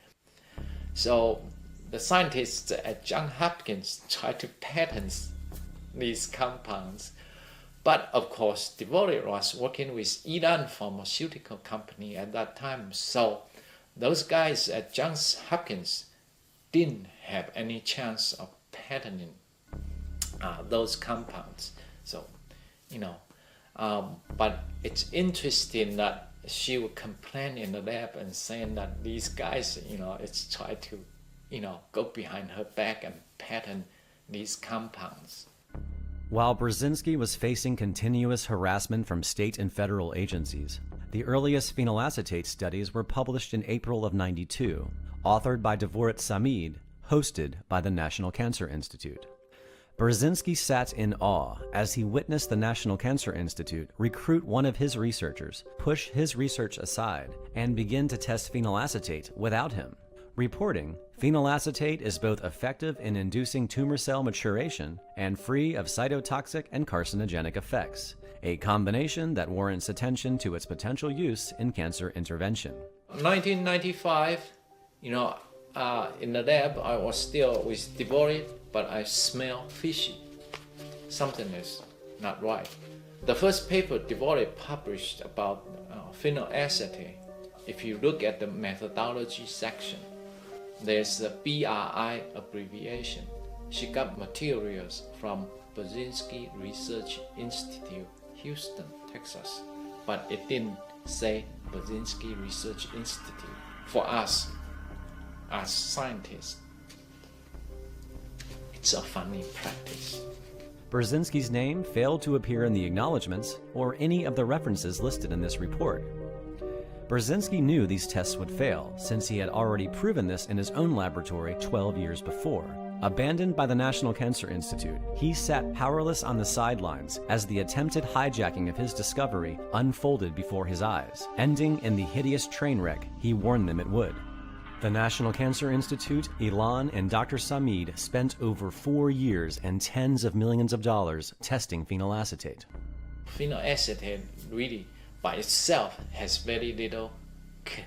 So the scientists at Johns Hopkins tried to patent these compounds. But of course, Devoted was working with Iran Pharmaceutical Company at that time. So those guys at Johns Hopkins didn't have any chance of patenting those compounds. So, you know, but it's interesting that she would complain in the lab and saying that these guys, you know, it's try to, you know, go behind her back and patent these compounds. While Brzezinski was facing continuous harassment from state and federal agencies, the earliest phenylacetate studies were published in April of '92, authored by Devoret Samid, hosted by the National Cancer Institute. Brzezinski sat in awe as he witnessed the National Cancer Institute recruit one of his researchers, push his research aside, and begin to test phenylacetate without him, reporting, "Phenylacetate is both effective in inducing tumor cell maturation and free of cytotoxic and carcinogenic effects, a combination that warrants attention to its potential use in cancer intervention." 1995, you know, in the lab, I was still with Devoted, but I smell fishy. Something is not right. The first paper Devoted published about phenylacetate, if you look at the methodology section, there's a BRI abbreviation. She got materials from Brzezinski Research Institute, Houston, Texas, but it didn't say Brzezinski Research Institute. For us, as scientists, it's a funny practice. Brzezinski's name failed to appear in the acknowledgments or any of the references listed in this report. Brzezinski knew these tests would fail, since he had already proven this in his own laboratory 12 years before. Abandoned by the National Cancer Institute, he sat powerless on the sidelines as the attempted hijacking of his discovery unfolded before his eyes, ending in the hideous train wreck he warned them it would. The National Cancer Institute, Ilan, and Dr. Samid spent over 4 years and tens of millions of dollars testing phenylacetate. Phenylacetate really by itself has very little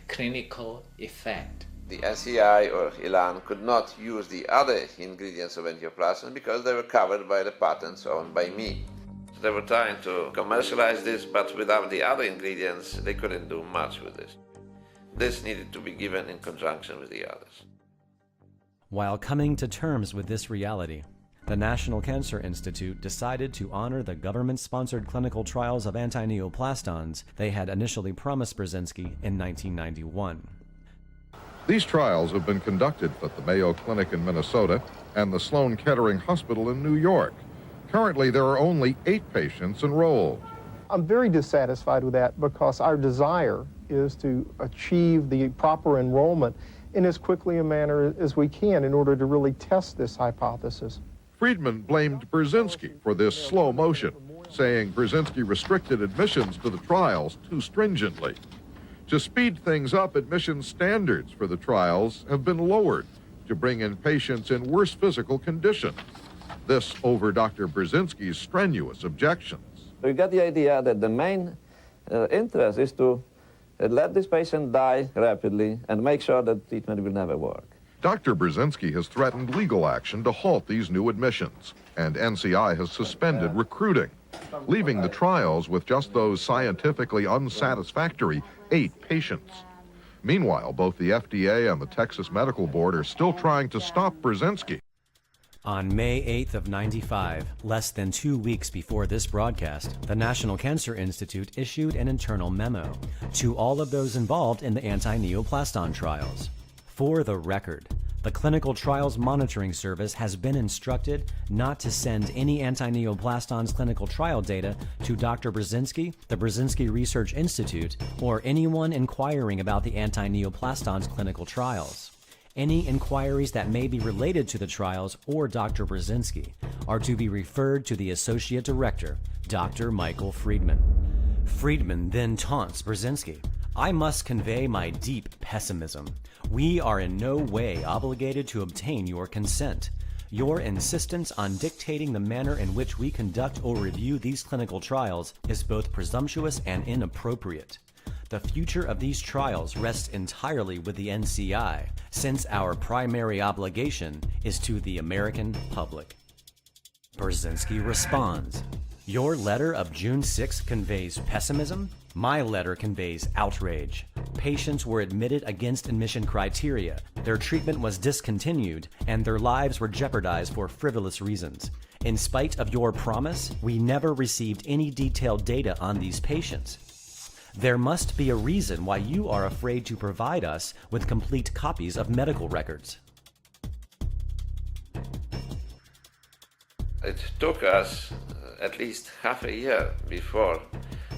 clinical effect. The NCI or Ilan could not use the other ingredients of angioplastin because they were covered by the patents owned by me. They were trying to commercialize this, but without the other ingredients, they couldn't do much with this. This needed to be given in conjunction with the others. While coming to terms with this reality, the National Cancer Institute decided to honor the government-sponsored clinical trials of anti-neoplastons they had initially promised Brzezinski in 1991. These trials have been conducted at the Mayo Clinic in Minnesota and the Sloan Kettering Hospital in New York. Currently, there are only 8 patients enrolled. I'm very dissatisfied with that because our desire is to achieve the proper enrollment in as quickly a manner as we can in order to really test this hypothesis. Friedman blamed Brzezinski for this slow motion, saying Brzezinski restricted admissions to the trials too stringently. To speed things up, admission standards for the trials have been lowered to bring in patients in worse physical condition. This over Dr. Brzezinski's strenuous objections. We got the idea that the main interest is to let this patient die rapidly and make sure that treatment will never work. Dr. Brzezinski has threatened legal action to halt these new admissions, and NCI has suspended recruiting, leaving the trials with just those scientifically unsatisfactory 8 patients. Meanwhile, both the FDA and the Texas Medical Board are still trying to stop Brzezinski. On May 8th of '95, less than 2 weeks before this broadcast, the National Cancer Institute issued an internal memo to all of those involved in the anti-neoplaston trials. For the record, the Clinical Trials Monitoring Service has been instructed not to send any anti-neoplastons clinical trial data to Dr. Brzezinski, the Brzezinski Research Institute, or anyone inquiring about the anti-neoplastons clinical trials. Any inquiries that may be related to the trials or Dr. Brzezinski are to be referred to the Associate Director, Dr. Michael Friedman. Friedman then taunts Brzezinski. I must convey my deep pessimism. We are in no way obligated to obtain your consent. Your insistence on dictating the manner in which we conduct or review these clinical trials is both presumptuous and inappropriate. The future of these trials rests entirely with the NCI, since our primary obligation is to the American public. Brzezinski responds, your letter of June 6 conveys pessimism? My letter conveys outrage. Patients were admitted against admission criteria, their treatment was discontinued, and their lives were jeopardized for frivolous reasons. In spite of your promise, we never received any detailed data on these patients. There must be a reason why you are afraid to provide us with complete copies of medical records. It took us at least half a year before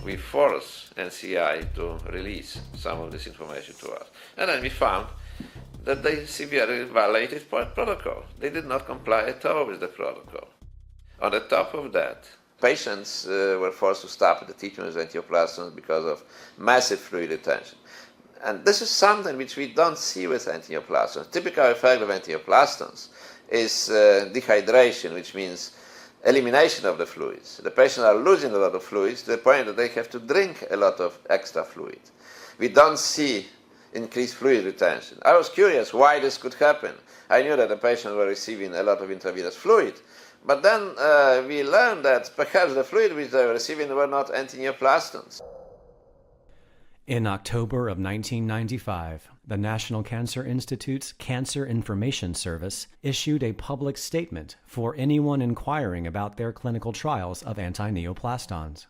we forced NCI to release some of this information to us. And then we found that they severely violated protocol. They did not comply at all with the protocol. On the top of that, patients were forced to stop the treatment with antioplastons because of massive fluid retention. And this is something which we don't see with antioplastons. Typical effect of antioplastons is dehydration, which means elimination of the fluids. The patients are losing a lot of fluids to the point that they have to drink a lot of extra fluid. We don't see increased fluid retention. I was curious why this could happen. I knew that the patients were receiving a lot of intravenous fluid, but then we learned that perhaps the fluid which they were receiving were not antineoplastons. In October of 1995, the National Cancer Institute's Cancer Information Service issued a public statement for anyone inquiring about their clinical trials of anti-neoplastons.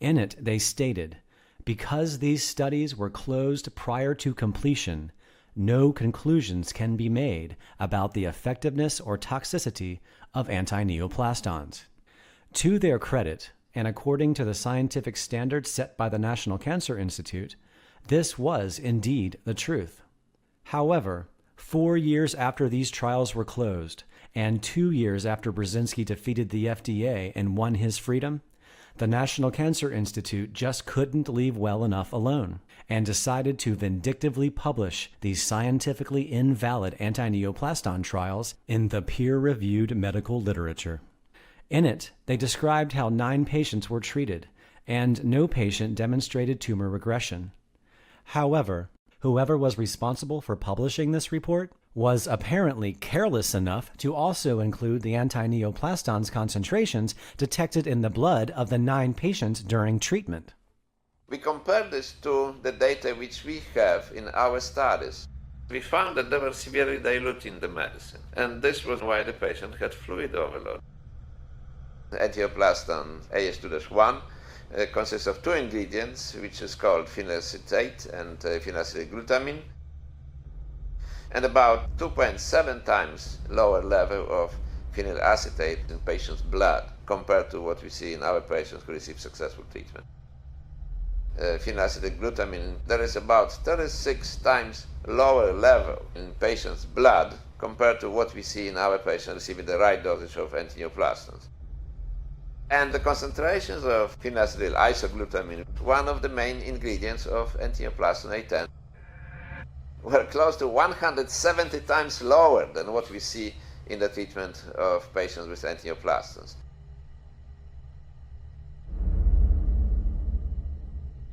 In it, they stated, because these studies were closed prior to completion, no conclusions can be made about the effectiveness or toxicity of anti-neoplastons. To their credit, and according to the scientific standards set by the National Cancer Institute, this was indeed the truth. However, 4 years after these trials were closed, and 2 years after Brzezinski defeated the FDA and won his freedom, the National Cancer Institute just couldn't leave well enough alone, and decided to vindictively publish these scientifically invalid anti-neoplaston trials in the peer-reviewed medical literature. In it, they described how 9 patients were treated, and no patient demonstrated tumor regression. However, whoever was responsible for publishing this report was apparently careless enough to also include the anti-neoplastons concentrations detected in the blood of the 9 patients during treatment. We compared this to the data which we have in our studies. We found that they were severely diluting the medicine, and this was why the patient had fluid overload. Antioplaston AS2-1 consists of 2 ingredients, which is called phenylacetate and phenylacetylglutamine, and about 2.7 times lower level of phenylacetate in patients' blood compared to what we see in our patients who receive successful treatment. phenylacetylglutamine, there is about 36 times lower level in patients' blood compared to what we see in our patients receiving the right dosage of antineoplastons. And the concentrations of phenylacetyl isoglutamine, one of the main ingredients of antineoplaston A10, were close to 170 times lower than what we see in the treatment of patients with antineoplastons.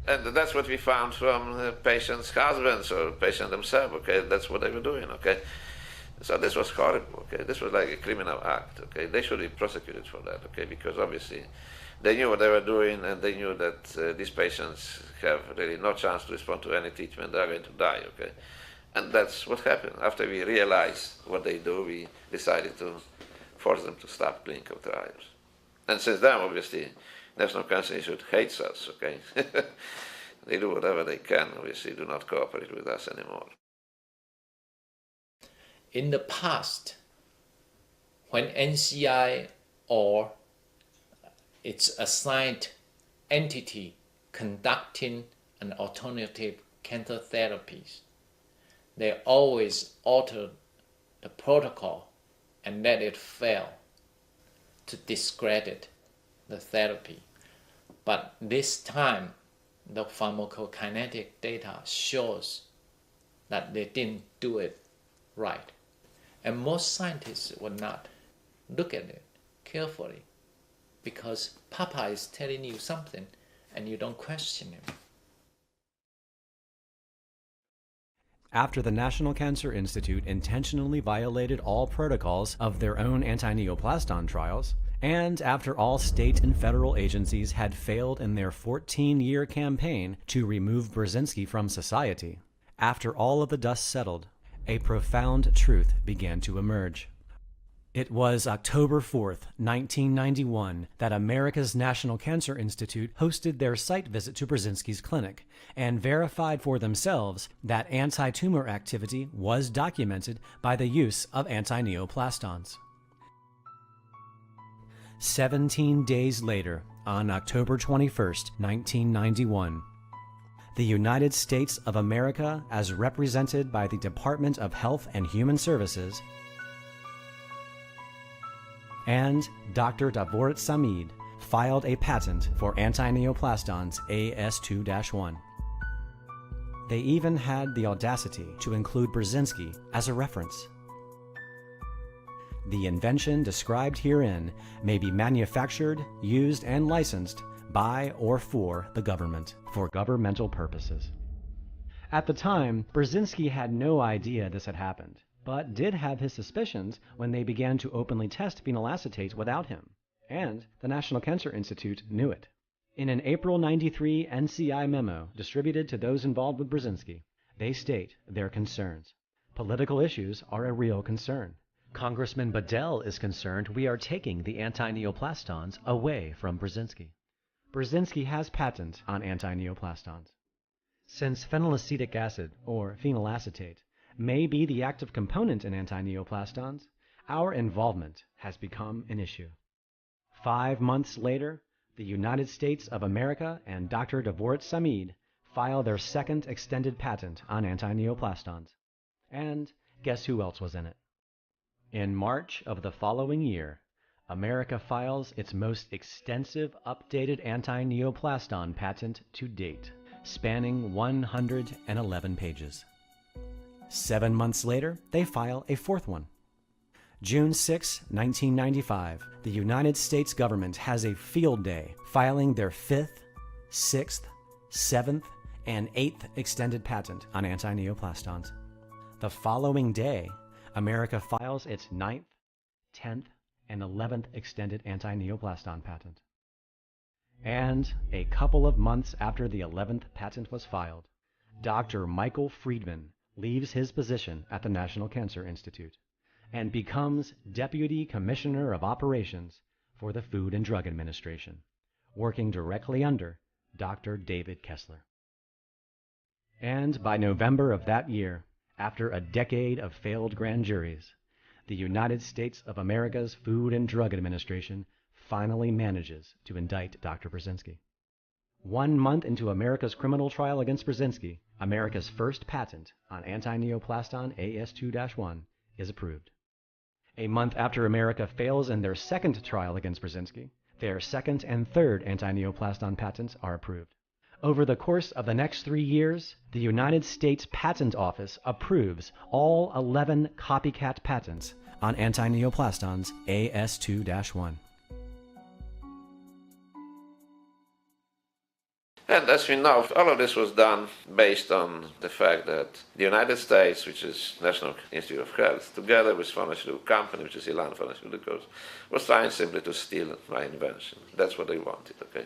And that's what we found from patients' husbands or patients themselves, okay? That's what they were doing, okay? So this was horrible, okay? This was like a criminal act, okay? They should be prosecuted for that, okay? Because obviously they knew what they were doing, and they knew that these patients have really no chance to respond to any treatment. They are going to die, okay? And that's what happened. After we realized what they do, we decided to force them to stop clinical trials. And since then, obviously, National Cancer Institute hates us, okay? They do whatever they can, obviously, do not cooperate with us anymore. In the past, when NCI or its assigned entity conducting an alternative cancer therapies, they always alter the protocol and let it fail to discredit the therapy. But this time, the pharmacokinetic data shows that they didn't do it right. And most scientists would not look at it carefully because Papa is telling you something and you don't question him. After the National Cancer Institute intentionally violated all protocols of their own anti-neoplaston trials, and after all state and federal agencies had failed in their 14-year campaign to remove Brzezinski from society, after all of the dust settled, a profound truth began to emerge. It was October 4th, 1991, that America's National Cancer Institute hosted their site visit to Brzezinski's clinic and verified for themselves that anti-tumor activity was documented by the use of anti-neoplastons. 17 days later, on October 21st, 1991, the United States of America, as represented by the Department of Health and Human Services, and Dr. Davorit Samid filed a patent for anti-neoplastons AS2-1. They even had the audacity to include Brzezinski as a reference. The invention described herein may be manufactured, used, and licensed by or for the government for governmental purposes. At the time, Brzezinski had no idea this had happened, but did have his suspicions when they began to openly test phenylacetate without him, and the National Cancer Institute knew it. In an April '93 NCI memo distributed to those involved with Brzezinski, they state their concerns. Political issues are a real concern. Congressman Bedell is concerned we are taking the anti-neoplastons away from Brzezinski. Brzezinski has patent on anti-neoplastons. Since phenylacetic acid, or phenylacetate, may be the active component in anti-neoplastons, our involvement has become an issue. 5 months later, the United States of America and Dr. Davorit Samid file their second extended patent on anti-neoplastons. And guess who else was in it? In March of the following year, America files its most extensive updated anti-neoplaston patent to date, spanning 111 pages. 7 months later, they file a fourth one. June 6, 1995, the United States government has a field day filing their 5th, 6th, 7th, and 8th extended patent on anti-neoplastons. The following day, America files its 9th, 10th, and 11th extended anti-neoplaston patent. And a couple of months after the 11th patent was filed, Dr. Michael Friedman leaves his position at the National Cancer Institute and becomes Deputy Commissioner of Operations for the Food and Drug Administration, working directly under Dr. David Kessler. And by November of that year, after a decade of failed grand juries, the United States of America's Food and Drug Administration finally manages to indict Dr. Brzezinski. 1 month into America's criminal trial against Brzezinski, America's first patent on anti-neoplaston AS2-1 is approved. A month after America fails in their second trial against Brzezinski, their second and third anti-neoplaston patents are approved. Over the course of the next 3 years, the United States Patent Office approves all 11 copycat patents on anti-neoplastons AS2-1. And as we know, all of this was done based on the fact that the United States, which is National Institute of Health, together with pharmaceutical company, which is Elan Pharmaceuticals, was trying simply to steal my invention. That's what they wanted, okay?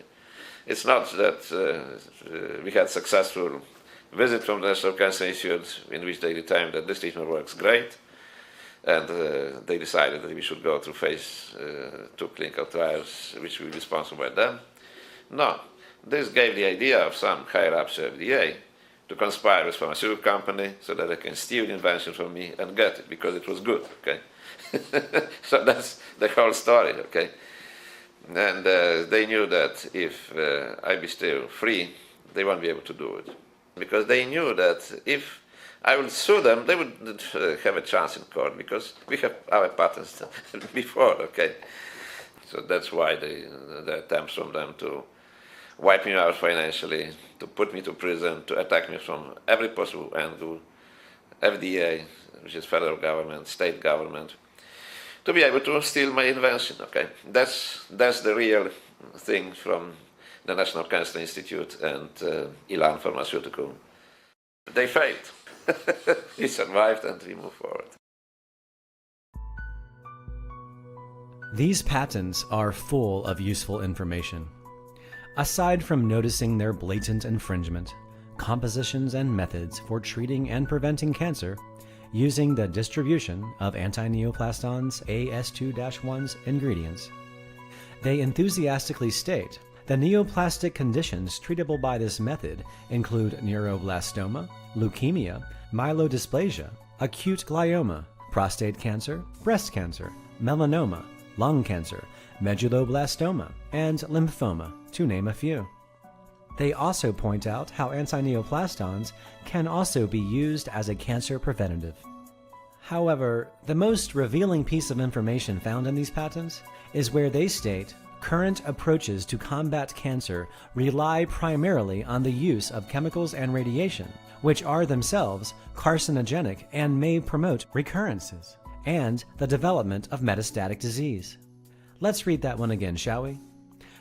It's not that we had successful visit from the National Cancer Institute in which they determined that this treatment works great, and they decided that we should go through phase 2 clinical trials, which will be sponsored by them. No. This gave the idea of some higher-ups at FDA to conspire with pharmaceutical company so that they can steal the invention from me and get it because it was good, okay? So that's the whole story, okay? And they knew that if I be still free, they won't be able to do it. Because they knew that if I would sue them, they would have a chance in court because we have our patents before, okay? So that's why the attempts from them to wipe me out financially, to put me to prison, to attack me from every possible angle, FDA, which is federal government, state government, to be able to steal my invention, okay? That's the real thing from the National Cancer Institute and Elan Pharmaceutical. They failed. We survived and we moved forward. These patents are full of useful information. Aside from noticing their blatant infringement, compositions and methods for treating and preventing cancer using the distribution of anti-neoplastons AS2-1's ingredients, they enthusiastically state the neoplastic conditions treatable by this method include neuroblastoma, leukemia, myelodysplasia, acute glioma, prostate cancer, breast cancer, melanoma, lung cancer, medulloblastoma, and lymphoma, to name a few. They also point out how anti-neoplastons can also be used as a cancer preventative. However, the most revealing piece of information found in these patents is where they state current approaches to combat cancer rely primarily on the use of chemicals and radiation, which are themselves carcinogenic and may promote recurrences and the development of metastatic disease. Let's read that one again, shall we?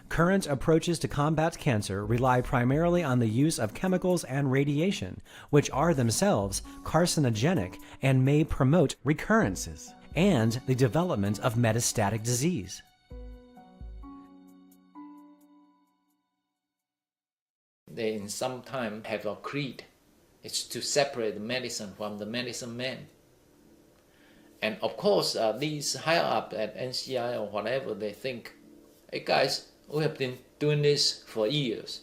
Current approaches to combat cancer rely primarily on the use of chemicals and radiation, which are themselves carcinogenic and may promote recurrences and the development of metastatic disease. They in some time have a creed. It's to separate the medicine from the medicine man. And of course, these higher up at NCI or whatever, they think, hey guys, we have been doing this for years.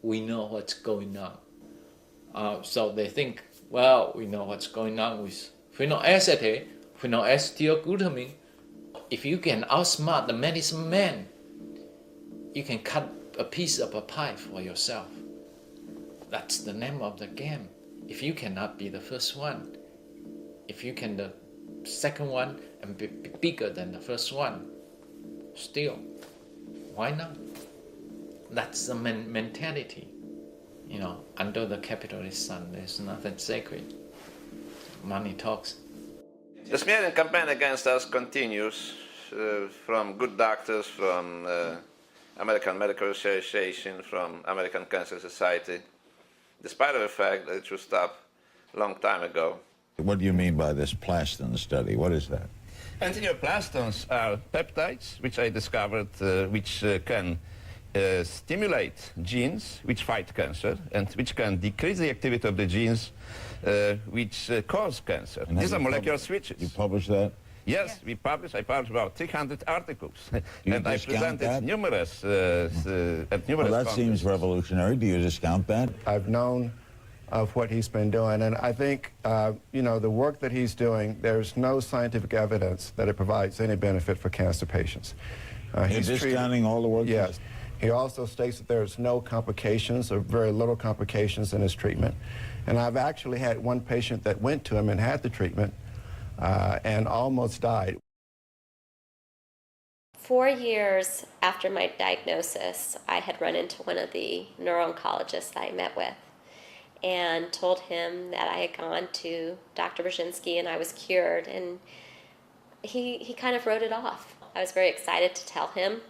We know what's going on. So they think, well, we know what's going on with phenylacetate, phenylacetylglutamine. If you can outsmart the medicine man, you can cut a piece of a pie for yourself. That's the name of the game. If you cannot be the first one, if you can the second one and be bigger than the first one, still, why not? That's the mentality. You know, under the capitalist sun, there's nothing sacred. Money talks. The smearing campaign against us continues from good doctors, from American Medical Association, from American Cancer Society, despite of the fact that it should stop a long time ago. What do you mean by this plastin study? What is that? Antineoplastons are peptides, which I discovered, which can stimulate genes which fight cancer and which can decrease the activity of the genes which cause cancer. And These are molecular switches. You published that? Yes, I published about 300 articles. You and I discount presented that? numerous Well, that seems revolutionary. Do you discount that? I've known of what he's been doing, and I think, you know, the work that he's doing, there's no scientific evidence that it provides any benefit for cancer patients. You're discounting all the work? Yes. He also states that there's no complications or very little complications in his treatment. And I've actually had one patient that went to him and had the treatment and almost died. 4 years after my diagnosis, I had run into one of the neuro-oncologists I met with and told him that I had gone to Dr. Brzezinski and I was cured, and he kind of wrote it off. I was very excited to tell him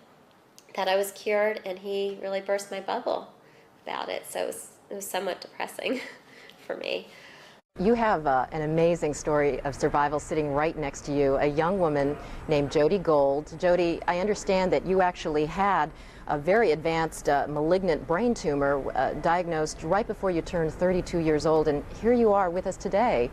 that I was cured, and he really burst my bubble about it, so it was somewhat depressing for me. You have an amazing story of survival sitting right next to you, a young woman named Jody Gold. Jody, I understand that you actually had a very advanced malignant brain tumor diagnosed right before you turned 32 years old, and here you are with us today.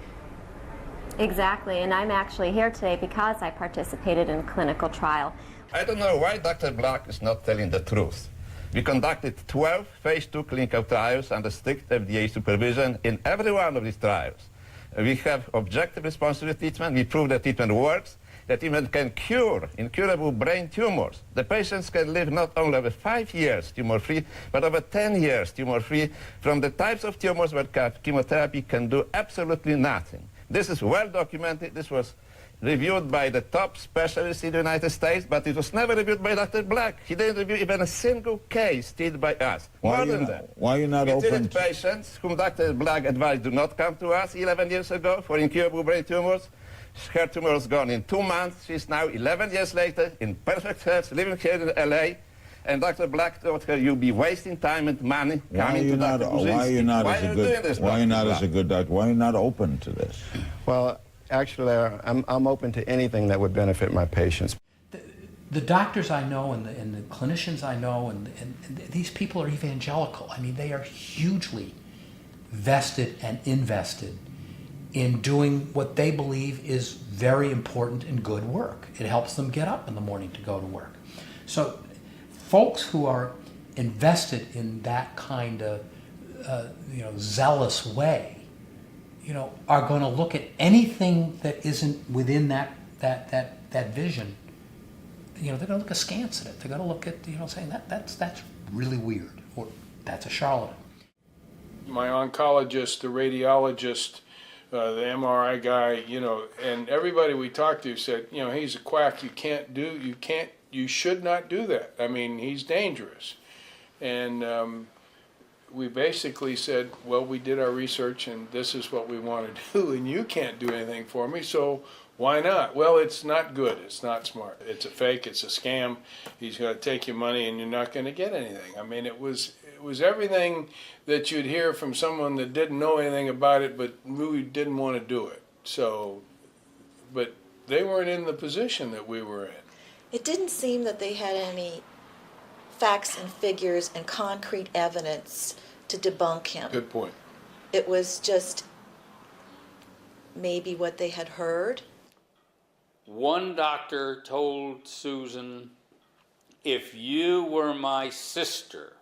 Exactly, and I'm actually here today because I participated in a clinical trial. I don't know why Dr. Black is not telling the truth. We conducted 12 phase 2 clinical trials under strict FDA supervision. In every one of these trials, we have objective response to the treatment. We prove that treatment works, that treatment can cure incurable brain tumors. The patients can live not only over 5 years tumor-free, but over 10 years tumor-free from the types of tumors where chemotherapy can do absolutely nothing. This is well documented. This was reviewed by the top specialists in the United States, but it was never reviewed by Dr. Black. He didn't review even a single case treated by us. Why are you not open treated patients whom Dr. Black advised do not come to us 11 years ago for incurable brain tumors. Her tumor was gone in 2 months. She's now 11 years later in perfect health, living here in L.A., and Dr. Black told her, you'll be wasting time and money coming to Dr. Brzezinski. Why are you not as a good doctor? Why are you not open to this? Well, actually, I'm open to anything that would benefit my patients. The doctors I know and the clinicians I know, and these people are evangelical. I mean, they are hugely vested and invested in doing what they believe is very important and good work. It helps them get up in the morning to go to work. So folks who are invested in that kind of zealous way, are going to look at anything that isn't within that vision. They're going to look askance at it. They're going to look at saying that's really weird, or that's a charlatan. My oncologist, the radiologist, the MRI guy, and everybody we talked to said, he's a quack. You should not do that. I mean, he's dangerous. And we basically said, well, we did our research and this is what we want to do, and you can't do anything for me, so why not? Well, it's not good. It's not smart. It's a fake. It's a scam. He's going to take your money and you're not going to get anything. I mean, it was everything that you'd hear from someone that didn't know anything about it but really didn't want to do it. So, but they weren't in the position that we were in. It didn't seem that they had any facts and figures and concrete evidence to debunk him. Good point. It was just maybe what they had heard. One doctor told Susan, if you were my sister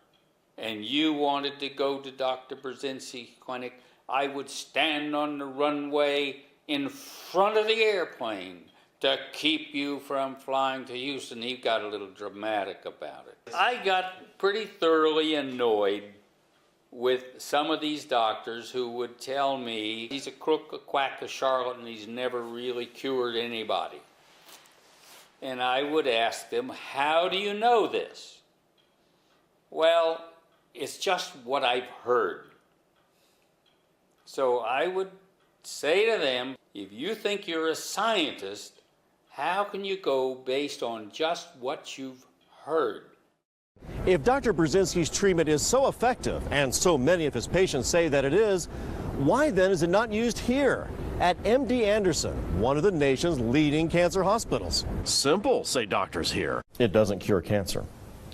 and you wanted to go to Dr. Brzezinski's clinic, I would stand on the runway in front of the airplane to keep you from flying to Houston. He got a little dramatic about it. I got pretty thoroughly annoyed with some of these doctors who would tell me he's a crook, a quack, a charlatan, he's never really cured anybody. And I would ask them, how do you know this? Well, it's just what I've heard. So I would say to them, if you think you're a scientist, how can you go based on just what you've heard? If Dr. Brzezinski's treatment is so effective, and so many of his patients say that it is, why then is it not used here at MD Anderson, one of the nation's leading cancer hospitals? Simple, say doctors here. It doesn't cure cancer.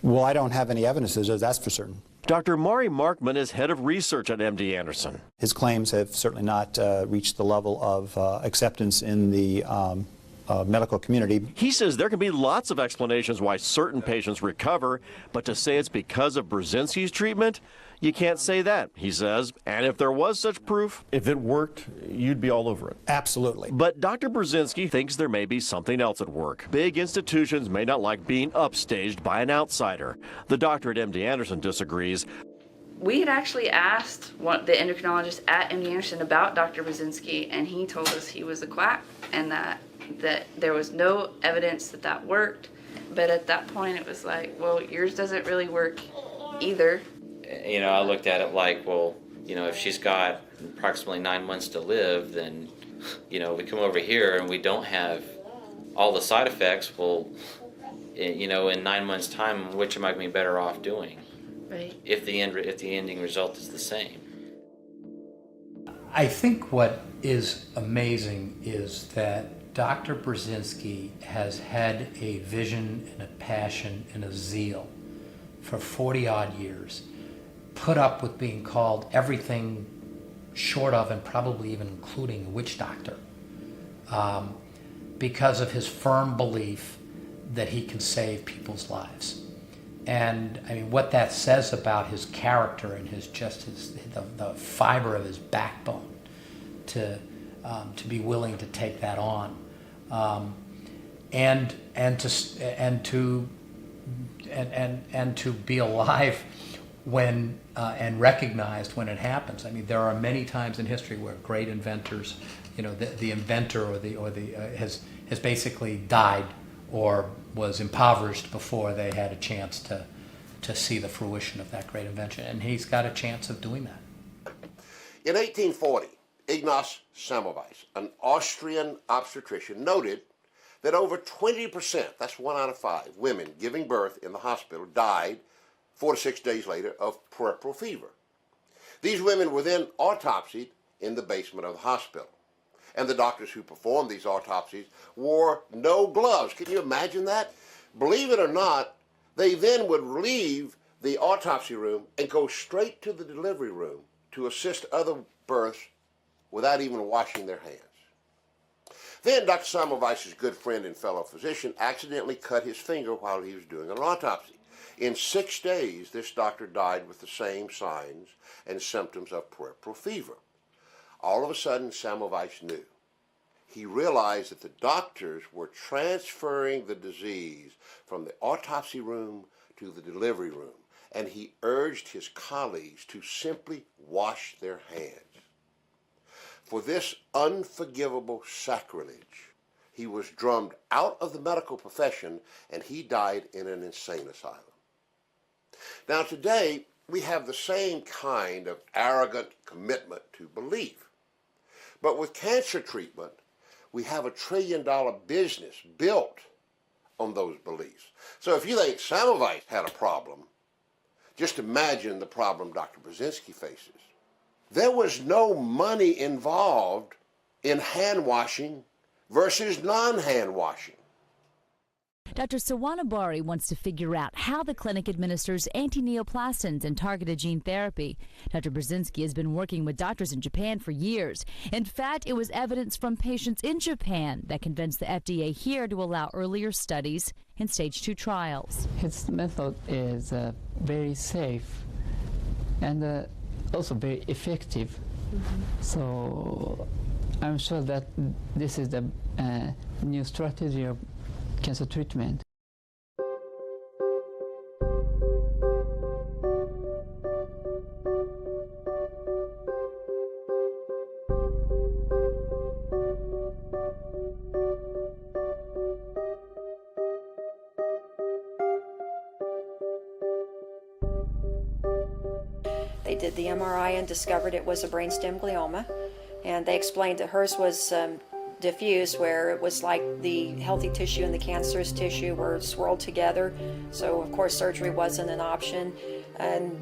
Well, I don't have any evidence that does, that's for certain. Dr. Maury Markman is head of research at MD Anderson. His claims have certainly not reached the level of acceptance in the medical community. He says there can be lots of explanations why certain patients recover, but to say it's because of Brzezinski's treatment, you can't say that, he says. And if there was such proof, if it worked, you'd be all over it. Absolutely. But Dr. Brzezinski thinks there may be something else at work. Big institutions may not like being upstaged by an outsider. The doctor at MD Anderson disagrees. We had actually asked the endocrinologist at MD Anderson about Dr. Brzezinski, and he told us he was a quack and that there was no evidence that worked. But at that point, it was like, well, yours doesn't really work either. You know, I looked at it like, well, you know, if she's got approximately 9 months to live, then, you know, we come over here and we don't have all the side effects. Well, you know, in 9 months' time, which am I going to be better off doing? Right. If the ending result is the same. I think what is amazing is that Dr. Brzezinski has had a vision and a passion and a zeal for 40-odd years, put up with being called everything short of and probably even including a witch doctor, because of his firm belief that he can save people's lives. And I mean, what that says about his character and the fiber of his backbone to be willing to take that on, and to be alive when and recognized when it happens. I mean, there are many times in history where great inventors, you know, the inventor has basically died or was impoverished before they had a chance to see the fruition of that great invention, and he's got a chance of doing that. In 1840, Ignaz Semmelweis, an Austrian obstetrician, noted that over 20%, that's 1 out of 5, women giving birth in the hospital died 4 to 6 days later of puerperal fever. These women were then autopsied in the basement of the hospital. And the doctors who performed these autopsies wore no gloves. Can you imagine that? Believe it or not, they then would leave the autopsy room and go straight to the delivery room to assist other births without even washing their hands. Then Dr. Semmelweis's good friend and fellow physician accidentally cut his finger while he was doing an autopsy. In 6 days, this doctor died with the same signs and symptoms of puerperal fever. All of a sudden, Semmelweis knew. He realized that the doctors were transferring the disease from the autopsy room to the delivery room, and he urged his colleagues to simply wash their hands. For this unforgivable sacrilege, he was drummed out of the medical profession, and he died in an insane asylum. Now today, we have the same kind of arrogant commitment to belief. But with cancer treatment, we have $1 trillion business built on those beliefs. So if you think Semmelweis had a problem, just imagine the problem Dr. Brzezinski faces. There was no money involved in hand washing versus non-hand washing. Dr. Sawanabari wants to figure out how the clinic administers anti-neoplastons and targeted gene therapy. Dr. Brzezinski has been working with doctors in Japan for years. In fact, it was evidence from patients in Japan that convinced the FDA here to allow earlier studies in stage 2 trials. His method is very safe and also very effective. So I'm sure that this is the new strategy of cancer treatment. They did the MRI and discovered it was a brainstem glioma, and they explained that hers was diffuse, where it was like the healthy tissue and the cancerous tissue were swirled together. So of course surgery wasn't an option, and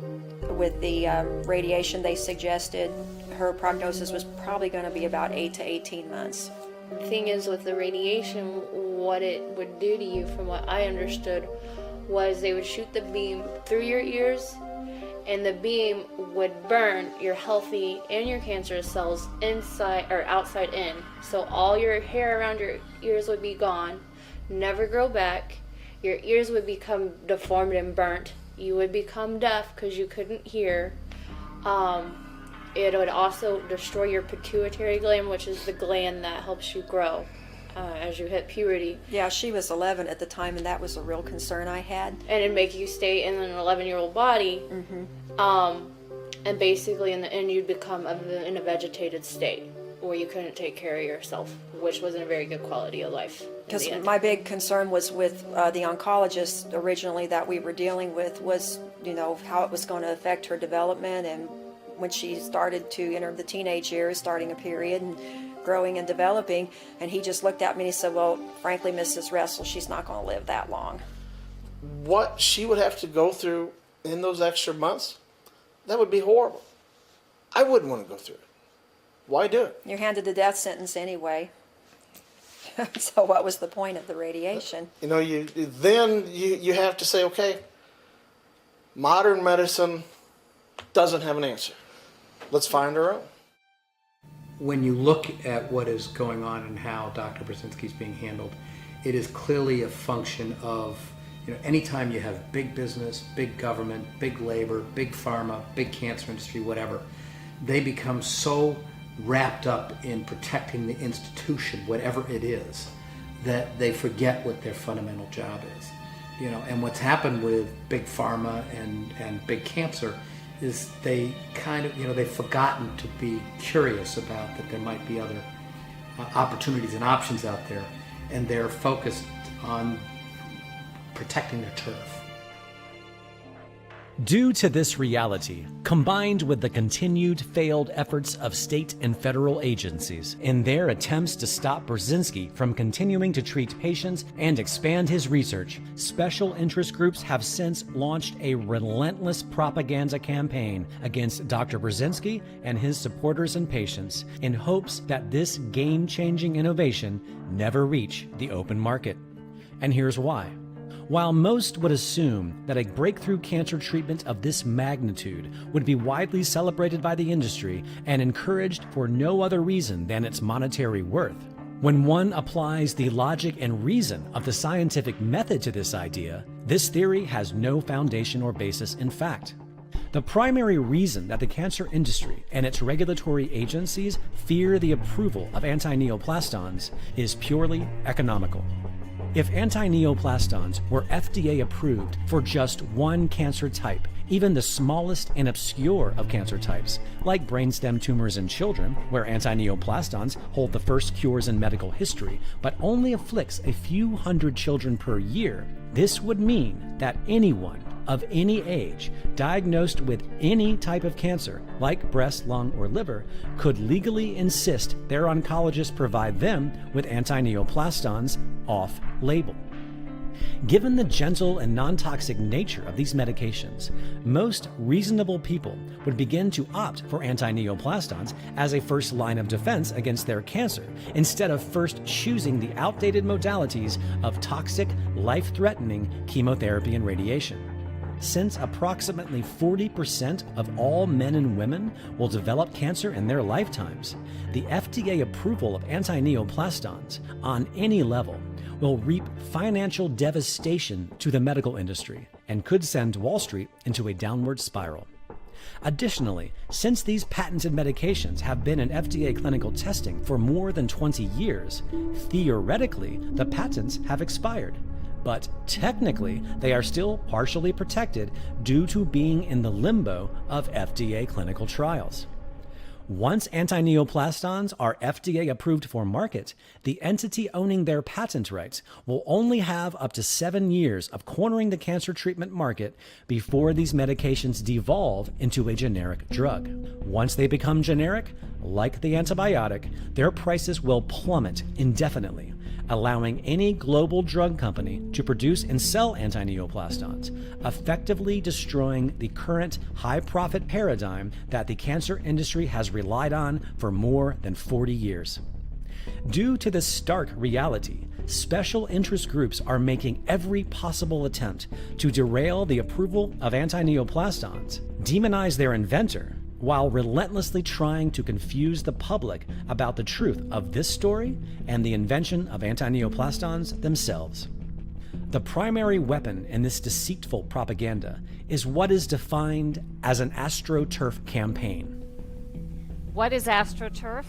with the radiation they suggested, her prognosis was probably going to be about 8 to 18 months. The thing is, with the radiation, what it would do to you, from what I understood, was they would shoot the beam through your ears and the beam would burn your healthy and your cancerous cells inside or outside in. So all your hair around your ears would be gone, never grow back. Your ears would become deformed and burnt. You would become deaf because you couldn't hear. It would also destroy your pituitary gland, which is the gland that helps you grow as you hit puberty. Yeah, she was 11 at the time, and that was a real concern I had. And it'd make you stay in an 11-year-old body. And basically in the end you'd become in a vegetated state where you couldn't take care of yourself, which wasn't a very good quality of life. Because my big concern was with the oncologist originally that we were dealing with was, you know, how it was going to affect her development, and when she started to enter the teenage years, starting a period and growing and developing, and he just looked at me and he said, well, frankly, Mrs. Russell, she's not going to live that long. What she would have to go through in those extra months, that would be horrible. I wouldn't want to go through it. Why do it? You're handed the death sentence anyway. So what was the point of the radiation? You know, you have to say, okay, modern medicine doesn't have an answer. Let's find our own. When you look at what is going on and how Dr. Brzezinski is being handled, it is clearly a function of, you know, anytime you have big business, big government, big labor, big pharma, big cancer industry, whatever, they become so wrapped up in protecting the institution, whatever it is, that they forget what their fundamental job is. You know, and what's happened with big pharma and big cancer is they kind of, you know, they've forgotten to be curious about that there might be other opportunities and options out there, and they're focused on protecting their turf. Due to this reality, combined with the continued failed efforts of state and federal agencies in their attempts to stop Brzezinski from continuing to treat patients and expand his research, special interest groups have since launched a relentless propaganda campaign against Dr. Brzezinski and his supporters and patients in hopes that this game-changing innovation never reach the open market. And here's why. While most would assume that a breakthrough cancer treatment of this magnitude would be widely celebrated by the industry and encouraged for no other reason than its monetary worth, when one applies the logic and reason of the scientific method to this idea, this theory has no foundation or basis in fact. The primary reason that the cancer industry and its regulatory agencies fear the approval of anti-neoplastons is purely economical. If anti-neoplastons were FDA approved for just one cancer type, even the smallest and obscure of cancer types, like brainstem tumors in children, where anti-neoplastons hold the first cures in medical history, but only afflicts a few hundred children per year, this would mean that anyone of any age diagnosed with any type of cancer, like breast, lung, or liver, could legally insist their oncologist provide them with anti-neoplastons off-label. Given the gentle and non-toxic nature of these medications, most reasonable people would begin to opt for anti-neoplastons as a first line of defense against their cancer, instead of first choosing the outdated modalities of toxic, life-threatening chemotherapy and radiation. Since approximately 40% of all men and women will develop cancer in their lifetimes, the FDA approval of anti-neoplastons on any level will reap financial devastation to the medical industry and could send Wall Street into a downward spiral. Additionally, since these patented medications have been in FDA clinical testing for more than 20 years, theoretically, the patents have expired. But technically, they are still partially protected due to being in the limbo of FDA clinical trials. Once anti-neoplastons are FDA approved for market, the entity owning their patent rights will only have up to 7 years of cornering the cancer treatment market before these medications devolve into a generic drug. Once they become generic, like the antibiotic, their prices will plummet indefinitely, allowing any global drug company to produce and sell anti-neoplastons, effectively destroying the current high-profit paradigm that the cancer industry has relied on for more than 40 years. Due to this stark reality, special interest groups are making every possible attempt to derail the approval of anti-neoplastons, demonize their inventor, while relentlessly trying to confuse the public about the truth of this story and the invention of anti-neoplastons themselves. The primary weapon in this deceitful propaganda is what is defined as an AstroTurf campaign. What is AstroTurf?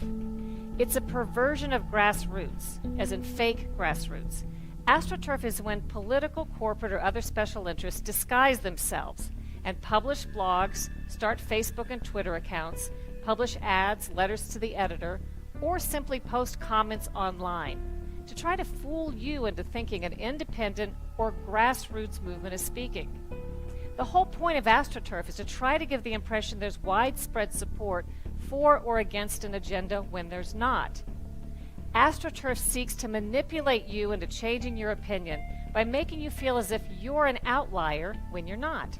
It's a perversion of grassroots, as in fake grassroots. AstroTurf is when political, corporate, or other special interests disguise themselves and publish blogs, start Facebook and Twitter accounts, publish ads, letters to the editor, or simply post comments online to try to fool you into thinking an independent or grassroots movement is speaking. The whole point of AstroTurf is to try to give the impression there's widespread support for or against an agenda when there's not. AstroTurf seeks to manipulate you into changing your opinion by making you feel as if you're an outlier when you're not.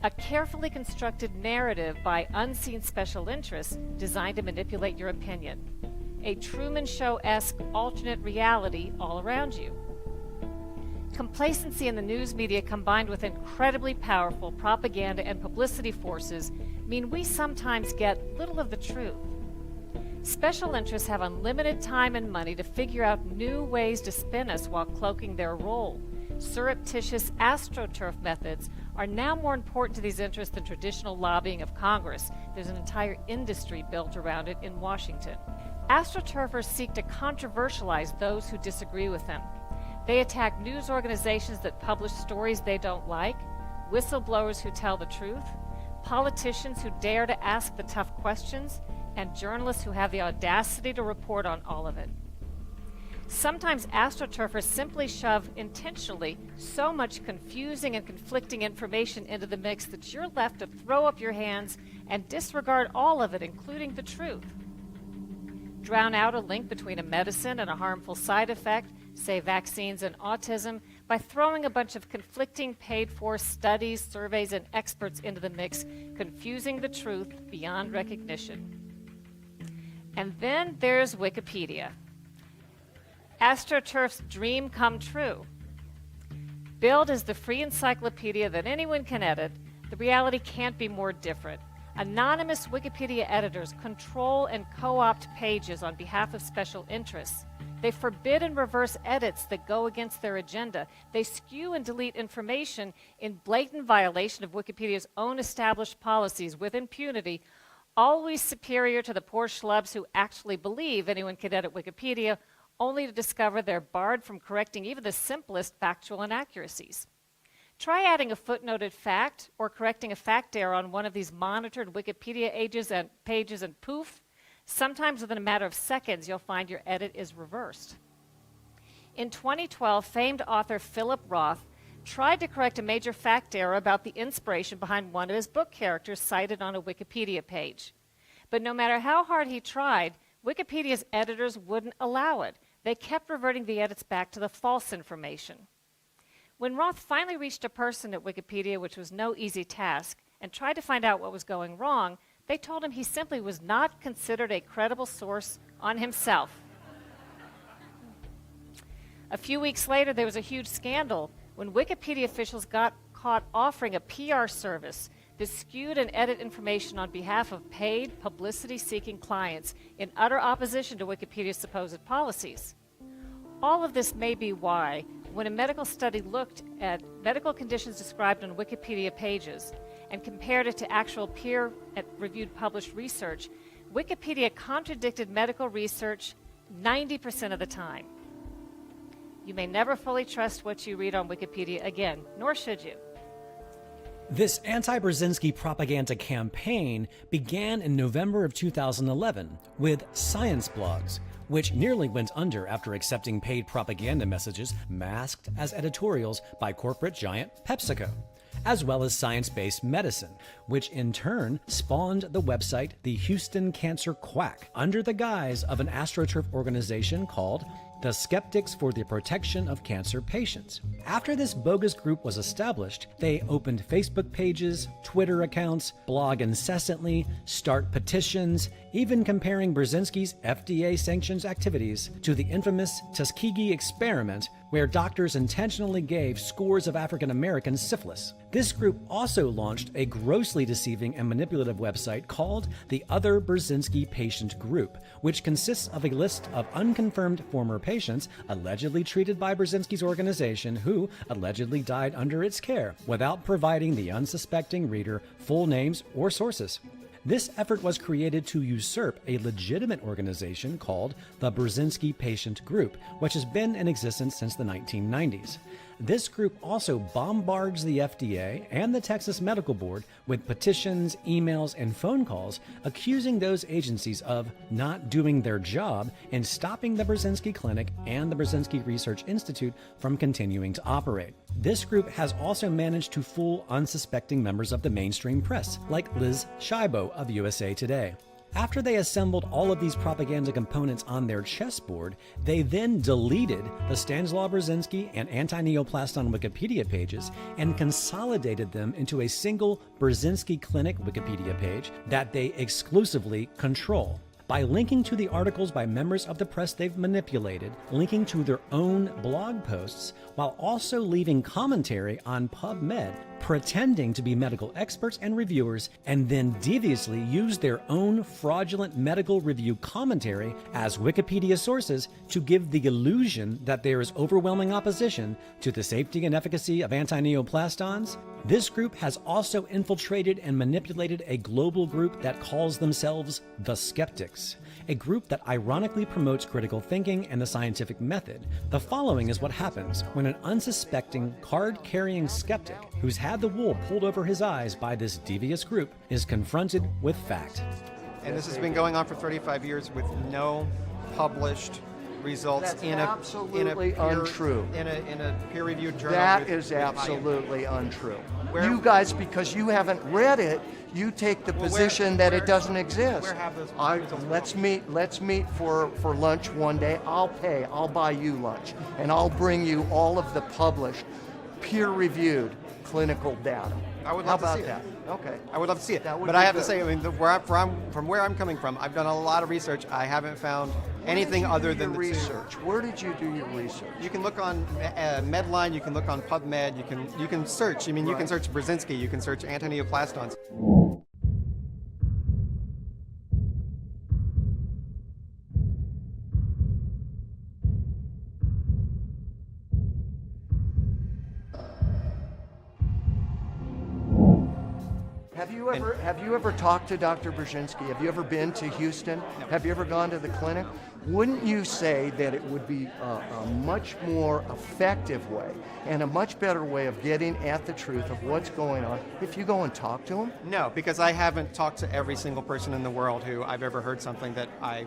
A carefully constructed narrative by unseen special interests designed to manipulate your opinion. A Truman Show-esque alternate reality all around you. Complacency in the news media combined with incredibly powerful propaganda and publicity forces mean we sometimes get little of the truth. Special interests have unlimited time and money to figure out new ways to spin us while cloaking their role. Surreptitious AstroTurf methods are now more important to these interests than traditional lobbying of Congress. There's an entire industry built around it in Washington. AstroTurfers seek to controversialize those who disagree with them. They attack news organizations that publish stories they don't like, whistleblowers who tell the truth, politicians who dare to ask the tough questions, and journalists who have the audacity to report on all of it. Sometimes AstroTurfers simply shove intentionally so much confusing and conflicting information into the mix that you're left to throw up your hands and disregard all of it, including the truth. Drown out a link between a medicine and a harmful side effect, say vaccines and autism, by throwing a bunch of conflicting paid-for studies, surveys, and experts into the mix, confusing the truth beyond recognition. And then there's Wikipedia. AstroTurf's dream come true. Billed as the free encyclopedia that anyone can edit, the reality can't be more different. Anonymous Wikipedia editors control and co-opt pages on behalf of special interests. They forbid and reverse edits that go against their agenda. They skew and delete information in blatant violation of Wikipedia's own established policies with impunity, always superior to the poor schlubs who actually believe anyone can edit Wikipedia, only to discover they're barred from correcting even the simplest factual inaccuracies. Try adding a footnoted fact or correcting a fact error on one of these monitored Wikipedia pages and poof, sometimes within a matter of seconds you'll find your edit is reversed. In 2012, famed author Philip Roth tried to correct a major fact error about the inspiration behind one of his book characters cited on a Wikipedia page. But no matter how hard he tried, Wikipedia's editors wouldn't allow it. They kept reverting the edits back to the false information. When Roth finally reached a person at Wikipedia, which was no easy task, and tried to find out what was going wrong, they told him he simply was not considered a credible source on himself. A few weeks later, there was a huge scandal when Wikipedia officials got caught offering a PR service that skewed and edited information on behalf of paid, publicity-seeking clients in utter opposition to Wikipedia's supposed policies. All of this may be why, when a medical study looked at medical conditions described on Wikipedia pages and compared it to actual peer-reviewed published research, Wikipedia contradicted medical research 90% of the time. You may never fully trust what you read on Wikipedia again, nor should you. This anti-Brzezinski propaganda campaign began in November of 2011 with science blogs, which nearly went under after accepting paid propaganda messages masked as editorials by corporate giant PepsiCo, as well as science-based medicine, which in turn spawned the website The Houston Cancer Quack under the guise of an AstroTurf organization called the Skeptics for the Protection of Cancer Patients. After this bogus group was established, they opened Facebook pages, Twitter accounts, blog incessantly, start petitions, even comparing Brzezinski's FDA-sanctioned activities to the infamous Tuskegee experiment, where doctors intentionally gave scores of African Americans syphilis. This group also launched a grossly deceiving and manipulative website called the Other Brzezinski Patient Group, which consists of a list of unconfirmed former patients allegedly treated by Brzezinski's organization who allegedly died under its care, without providing the unsuspecting reader full names or sources. This effort was created to usurp a legitimate organization called the Brzezinski Patient Group, which has been in existence since the 1990s. This group also bombards the FDA and the Texas Medical Board with petitions, emails, and phone calls accusing those agencies of not doing their job and stopping the Brzezinski Clinic and the Brzezinski Research Institute from continuing to operate. This group has also managed to fool unsuspecting members of the mainstream press, like Liz Scheibo of USA Today. After they assembled all of these propaganda components on their chessboard, they then deleted the Stanislaw Brzezinski and Anti-Neoplaston Wikipedia pages and consolidated them into a single Brzezinski Clinic Wikipedia page that they exclusively control. By linking to the articles by members of the press they've manipulated, linking to their own blog posts, while also leaving commentary on PubMed, pretending to be medical experts and reviewers, and then deviously use their own fraudulent medical review commentary as Wikipedia sources to give the illusion that there is overwhelming opposition to the safety and efficacy of anti-neoplastons. This group has also infiltrated and manipulated a global group that calls themselves the Skeptics, a group that ironically promotes critical thinking and the scientific method. The following is what happens when an unsuspecting, card-carrying skeptic who's had the wool pulled over his eyes by this devious group is confronted with fact. And this has been going on for 35 years with no published results in a peer-reviewed journal. That is absolutely untrue. You guys, because you haven't read it, you take the position that it doesn't exist. Let's meet for lunch one day. I'll buy you lunch, and I'll bring you all of the published, peer-reviewed clinical data. I would love How to see about it. that? Okay. I would love to see it. That would But be I have to good. say, I mean, from where I'm coming from, I've done a lot of research. I haven't found anything other than the research. Where did you do your research? You can look on Medline. You can look on PubMed. You can search. I mean, you can search Brzezinski. You can search anti-neoplastons. Have you ever talked to Dr. Brzezinski? Have you ever been to Houston? No. Have you ever gone to the clinic? Wouldn't you say that it would be a much more effective way and a much better way of getting at the truth of what's going on if you go and talk to him? No, because I haven't talked to every single person in the world who I've ever heard something that I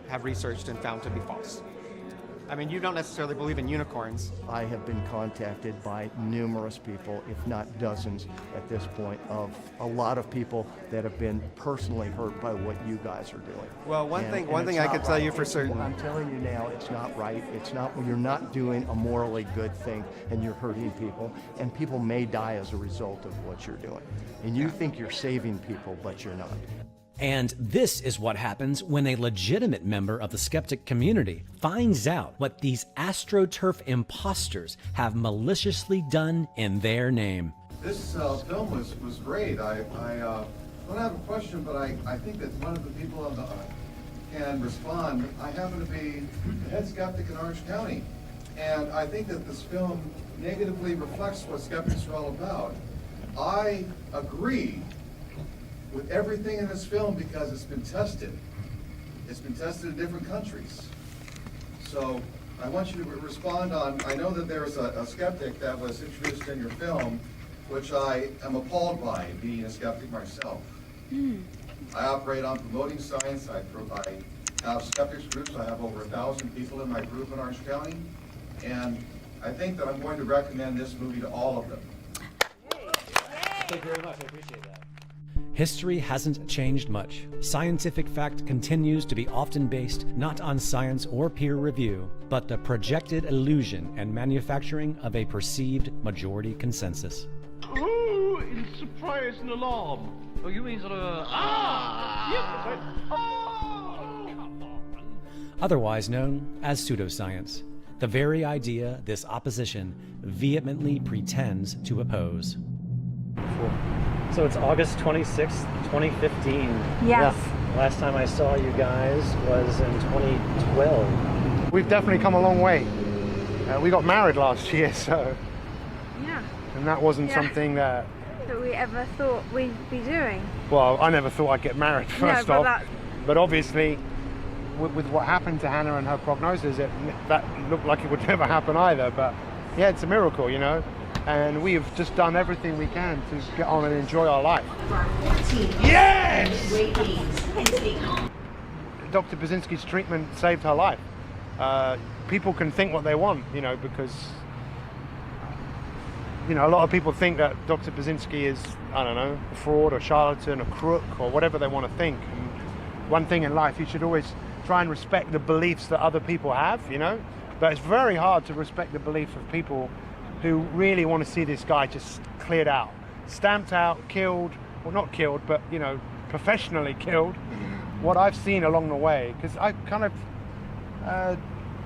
have researched and found to be false. I mean, you don't necessarily believe in unicorns. I have been contacted by numerous people, if not dozens at this point, of a lot of people that have been personally hurt by what you guys are doing. Well, one thing it's I not could tell you right. for certain. I'm telling you now, it's not right. It's not. You're not doing a morally good thing, and you're hurting people, and people may die as a result of what you're doing. And you think you're saving people, but you're not. And this is what happens when a legitimate member of the skeptic community finds out what these AstroTurf imposters have maliciously done in their name. This film was great. I don't have a question, but I think that one of the people on the can respond. I happen to be the head skeptic in Orange County, and I think that this film negatively reflects what skeptics are all about. I agree with everything in this film because it's been tested. It's been tested in different countries. So I want you to respond on, I know that there's a skeptic that was introduced in your film, which I am appalled by, being a skeptic myself. I operate on promoting science. I have skeptics groups. I have over 1,000 people in my group in Orange County. And I think that I'm going to recommend this movie to all of them. Thank you very much. I appreciate that. History hasn't changed much. Scientific fact continues to be often based not on science or peer review, but the projected illusion and manufacturing of a perceived majority consensus. Oh, in surprise and alarm. Oh, you mean sort of Otherwise known as pseudoscience, the very idea this opposition vehemently pretends to oppose. So it's August 26th, 2015. Yes. Yeah. Last time I saw you guys was in 2012. We've definitely come a long way. We got married last year, so... Yeah. And that wasn't something that... That we ever thought we'd be doing. Well, I never thought I'd get married, first but off. But obviously, with what happened to Hannah and her prognosis, that looked like it would never happen either. But yeah, it's a miracle, you know. And we have just done everything we can to get on and enjoy our life. Yes! Dr. Brzezinski's treatment saved her life. People can think what they want, you know, because, you know, a lot of people think that Dr. Brzezinski is, I don't know, a fraud or charlatan or crook or whatever they want to think. And one thing in life, you should always try and respect the beliefs that other people have, you know. But it's very hard to respect the belief of people who really want to see this guy just cleared out, stamped out, killed, well, not killed, but, you know, professionally killed. What I've seen along the way, because I kind of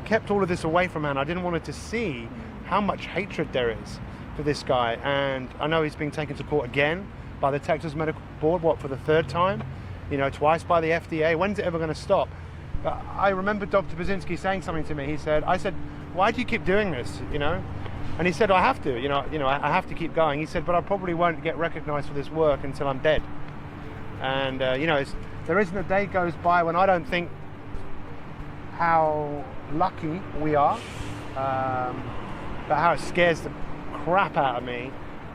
kept all of this away from Hannah. I didn't want her to see how much hatred there is for this guy. And I know he's being taken to court again by the Texas Medical Board, what, for the third time? You know, twice by the FDA. When's it ever going to stop? But I remember Dr. Brzezinski saying something to me. I said, why do you keep doing this, you know? And he said, I have to, I have to keep going. He said, but I probably won't get recognized for this work until I'm dead. And, you know, there isn't a day goes by when I don't think how lucky we are, but how it scares the crap out of me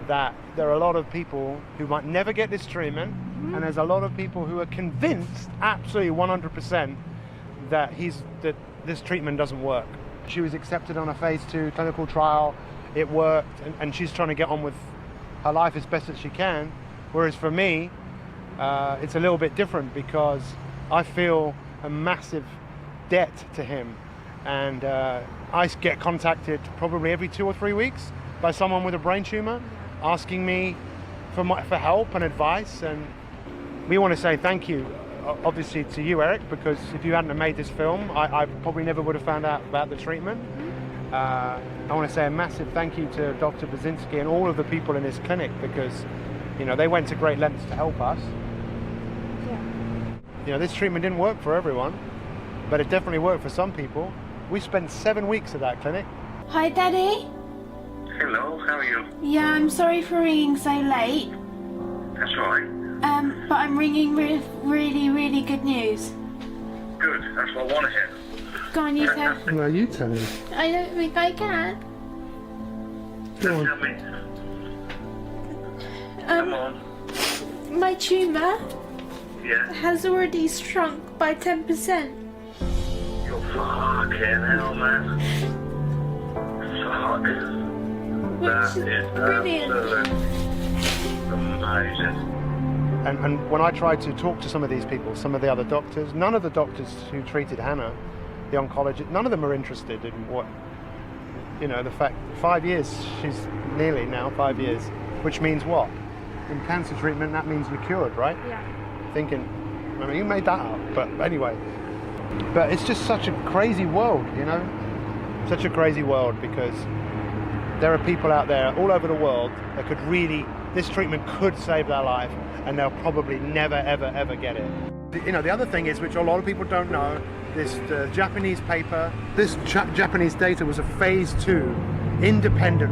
that there are a lot of people who might never get this treatment, and there's a lot of people who are convinced, absolutely 100%, that this treatment doesn't work. She was accepted on a phase 2 clinical trial. It worked, and she's trying to get on with her life as best as she can. Whereas for me, it's a little bit different because I feel a massive debt to him. And I get contacted probably every 2 or 3 weeks by someone with a brain tumor asking me for help and advice. And we want to say thank you, obviously, to you, Eric, because if you hadn't have made this film, I probably never would have found out about the treatment. I want to say a massive thank you to Dr. Brzezinski and all of the people in this clinic because, you know, they went to great lengths to help us. Yeah. You know, this treatment didn't work for everyone, but it definitely worked for some people. We spent 7 weeks at that clinic. Hi, Daddy. Hello, how are you? Yeah, I'm sorry for ringing so late. That's all right. But I'm ringing with really, really good news. Good, that's what I want to hear. Go on, you tell. No, you tell me. I don't think I can. Go on. Tell me. Come on. My tumour has already shrunk by 10%. You're fucking hell, man. That is brilliant. Amazing. And when I tried to talk to some of these people, some of the other doctors, none of the doctors who treated Hannah, the oncologist, none of them are interested in what, you know, the fact 5 years, she's nearly now 5 years, which means what? In cancer treatment, that means you're cured, right? Yeah. Thinking, I mean, you made that up, but anyway. But it's just such a crazy world, you know? Such a crazy world because there are people out there all over the world that could really, this treatment could save their life and they'll probably never, ever, ever get it. You know, the other thing is, which a lot of people don't know, this Japanese paper, this Japanese data was a phase 2 independent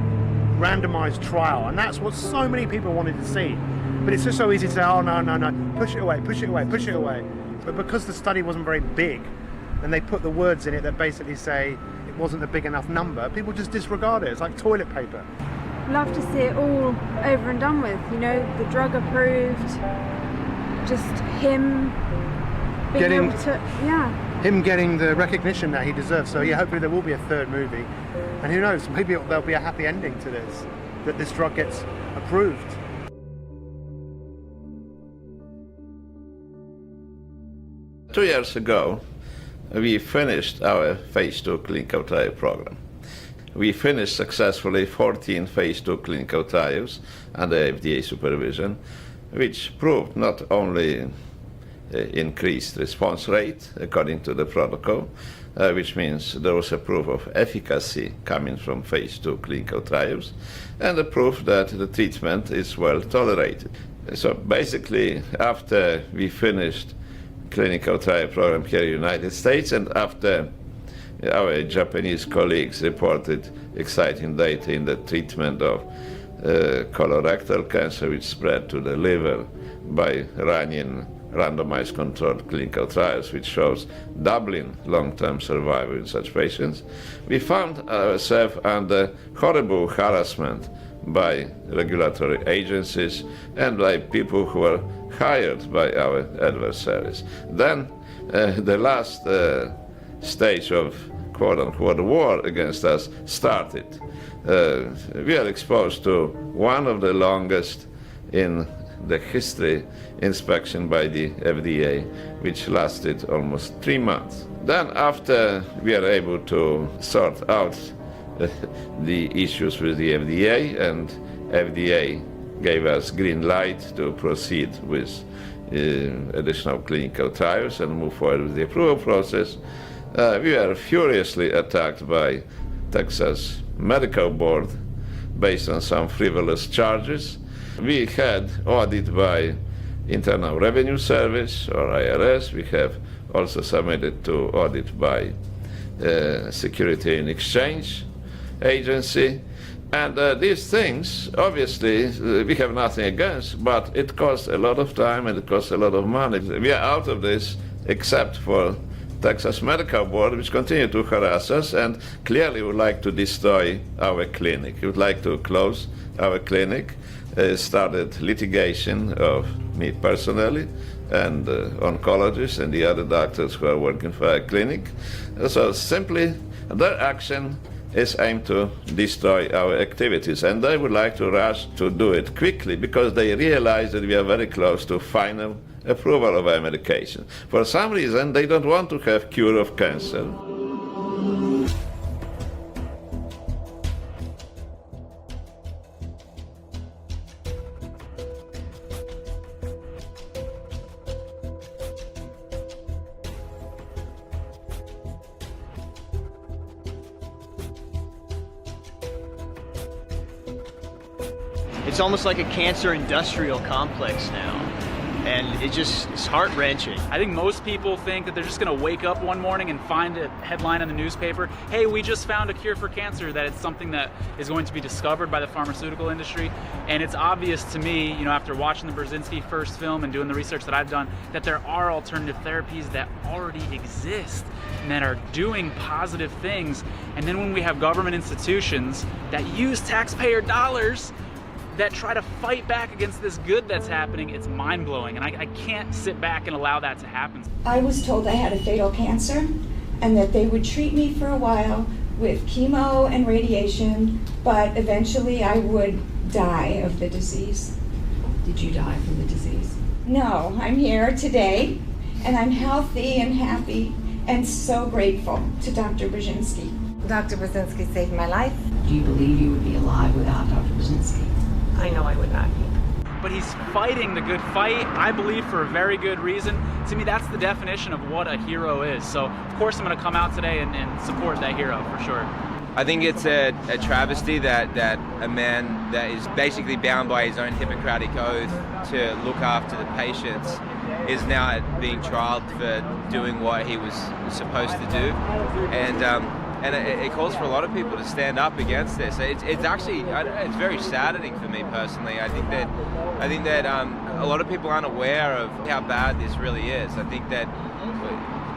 randomized trial, and that's what so many people wanted to see. But it's just so easy to say, oh no, push it away, push it away, push it away. But because the study wasn't very big, and they put the words in it that basically say it wasn't a big enough number, people just disregard it. It's like toilet paper. Love to see it all over and done with, you know, the drug approved, just him being able to, him getting the recognition that he deserves. So yeah, hopefully there will be a third movie, and who knows, maybe there'll be a happy ending to this, that this drug gets approved. 2 years ago, we finished our phase 2 clinical trial program. We finished successfully 14 phase 2 clinical trials under FDA supervision, which proved not only increased response rate according to the protocol, which means there was a proof of efficacy coming from phase 2 clinical trials, and a proof that the treatment is well tolerated. So basically, after we finished clinical trial program here in the United States, and after our Japanese colleagues reported exciting data in the treatment of colorectal cancer, which spread to the liver by running randomized controlled clinical trials, which shows doubling long-term survival in such patients, we found ourselves under horrible harassment by regulatory agencies and by people who were hired by our adversaries. Then the last stage of quote-unquote war against us started. We are exposed to one of the longest in the history inspection by the FDA, which lasted almost 3 months. Then after we are able to sort out the issues with the FDA, and FDA gave us green light to proceed with additional clinical trials and move forward with the approval process, we were furiously attacked by Texas Medical Board based on some frivolous charges. We had audit by Internal Revenue Service, or IRS. We have also submitted to audit by Security and Exchange Agency. And these things, obviously, we have nothing against, but it costs a lot of time and it costs a lot of money. We are out of this except for Texas Medical Board, which continue to harass us and clearly would like to destroy our clinic. It would like to close our clinic. Started litigation of me personally and oncologists and the other doctors who are working for our clinic. So simply their action is aimed to destroy our activities, and they would like to rush to do it quickly because they realize that we are very close to final approval of our medication. For some reason, they don't want to have cure of cancer. It's almost like a cancer industrial complex now. And it's heart-wrenching. I think most people think that they're just gonna wake up one morning and find a headline in the newspaper, hey, we just found a cure for cancer, that it's something that is going to be discovered by the pharmaceutical industry. And it's obvious to me, you know, after watching the Brzezinski first film and doing the research that I've done, that there are alternative therapies that already exist and that are doing positive things. And then when we have government institutions that use taxpayer dollars that try to fight back against this good that's happening, it's mind-blowing, and I can't sit back and allow that to happen. I was told I had a fatal cancer and that they would treat me for a while with chemo and radiation, but eventually I would die of the disease. Did you die from the disease? No, I'm here today and I'm healthy and happy and so grateful to Dr. Brzezinski. Dr. Brzezinski saved my life. Do you believe you would be alive without Dr. Brzezinski? I know I would not be. But he's fighting the good fight, I believe, for a very good reason. To me, that's the definition of what a hero is. So, of course, I'm going to come out today and support that hero for sure. I think it's a travesty that a man that is basically bound by his own Hippocratic oath to look after the patients is now being trialed for doing what he was supposed to do. And it calls for a lot of people to stand up against this. It's actually, it's very saddening for me personally. I think that a lot of people aren't aware of how bad this really is. I think that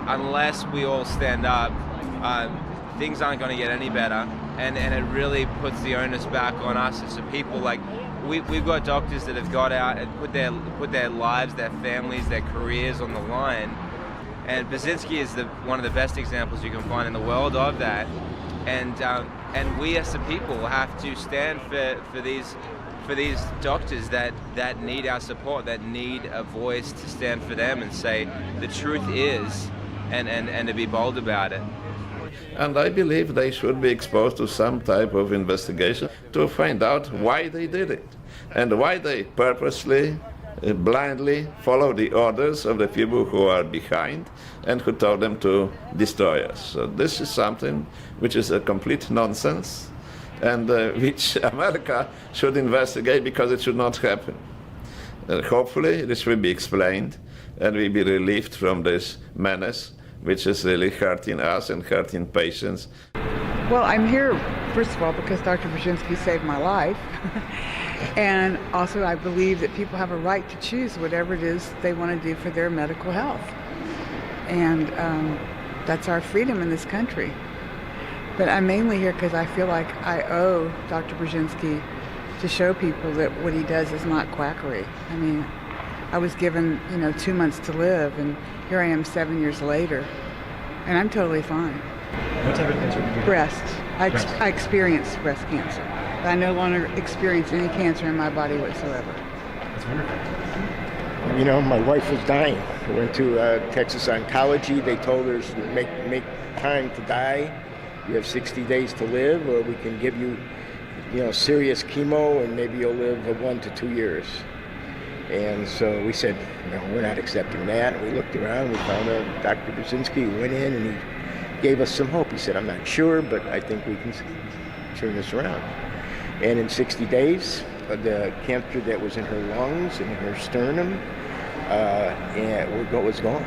unless we all stand up, things aren't going to get any better. And it really puts the onus back on us as a people. Like we've got doctors that have got out and put their lives, their families, their careers on the line. And Brzezinski is one of the best examples you can find in the world of that. And we as a people have to stand for for these doctors that need our support, that need a voice to stand for them and say the truth is, and to be bold about it. And I believe they should be exposed to some type of investigation to find out why they did it and why they purposely, blindly follow the orders of the people who are behind and who told them to destroy us. So this is something which is a complete nonsense and which America should investigate because it should not happen. Hopefully this will be explained and we'll be relieved from this menace which is really hurting us and hurting patients. Well, I'm here, first of all, because Dr. Brzezinski saved my life. And also I believe that people have a right to choose whatever it is they want to do for their medical health. And that's our freedom in this country. But I'm mainly here because I feel like I owe Dr. Brzezinski to show people that what he does is not quackery. I mean, I was given, 2 months to live, and here I am 7 years later, and I'm totally fine. What type of cancer did you have? Breast. I experienced breast cancer. I no longer experience any cancer in my body whatsoever. That's wonderful. My wife was dying. I went to Texas Oncology. They told her to make time to die. You have 60 days to live, or we can give you, serious chemo, and maybe you'll live 1 to 2 years. And so we said, we're not accepting that. We looked around, we found out Dr. Brzezinski, went in, and he gave us some hope. He said, I'm not sure, but I think we can turn this around. And in 60 days, the cancer that was in her lungs and in her sternum was gone.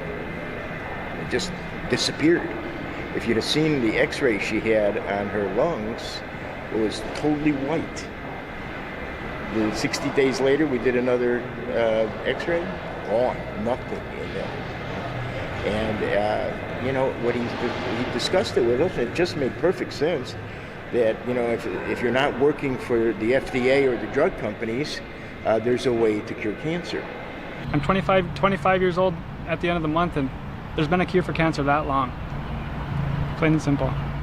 It just disappeared. If you'd have seen the x-ray she had on her lungs, it was totally white. 60 days later, we did another x-ray, gone, nothing in there. And, what he discussed it with us, it just made perfect sense that, if you're not working for the FDA or the drug companies, there's a way to cure cancer. I'm 25 years old at the end of the month, and there's been a cure for cancer that long. Plain and simple.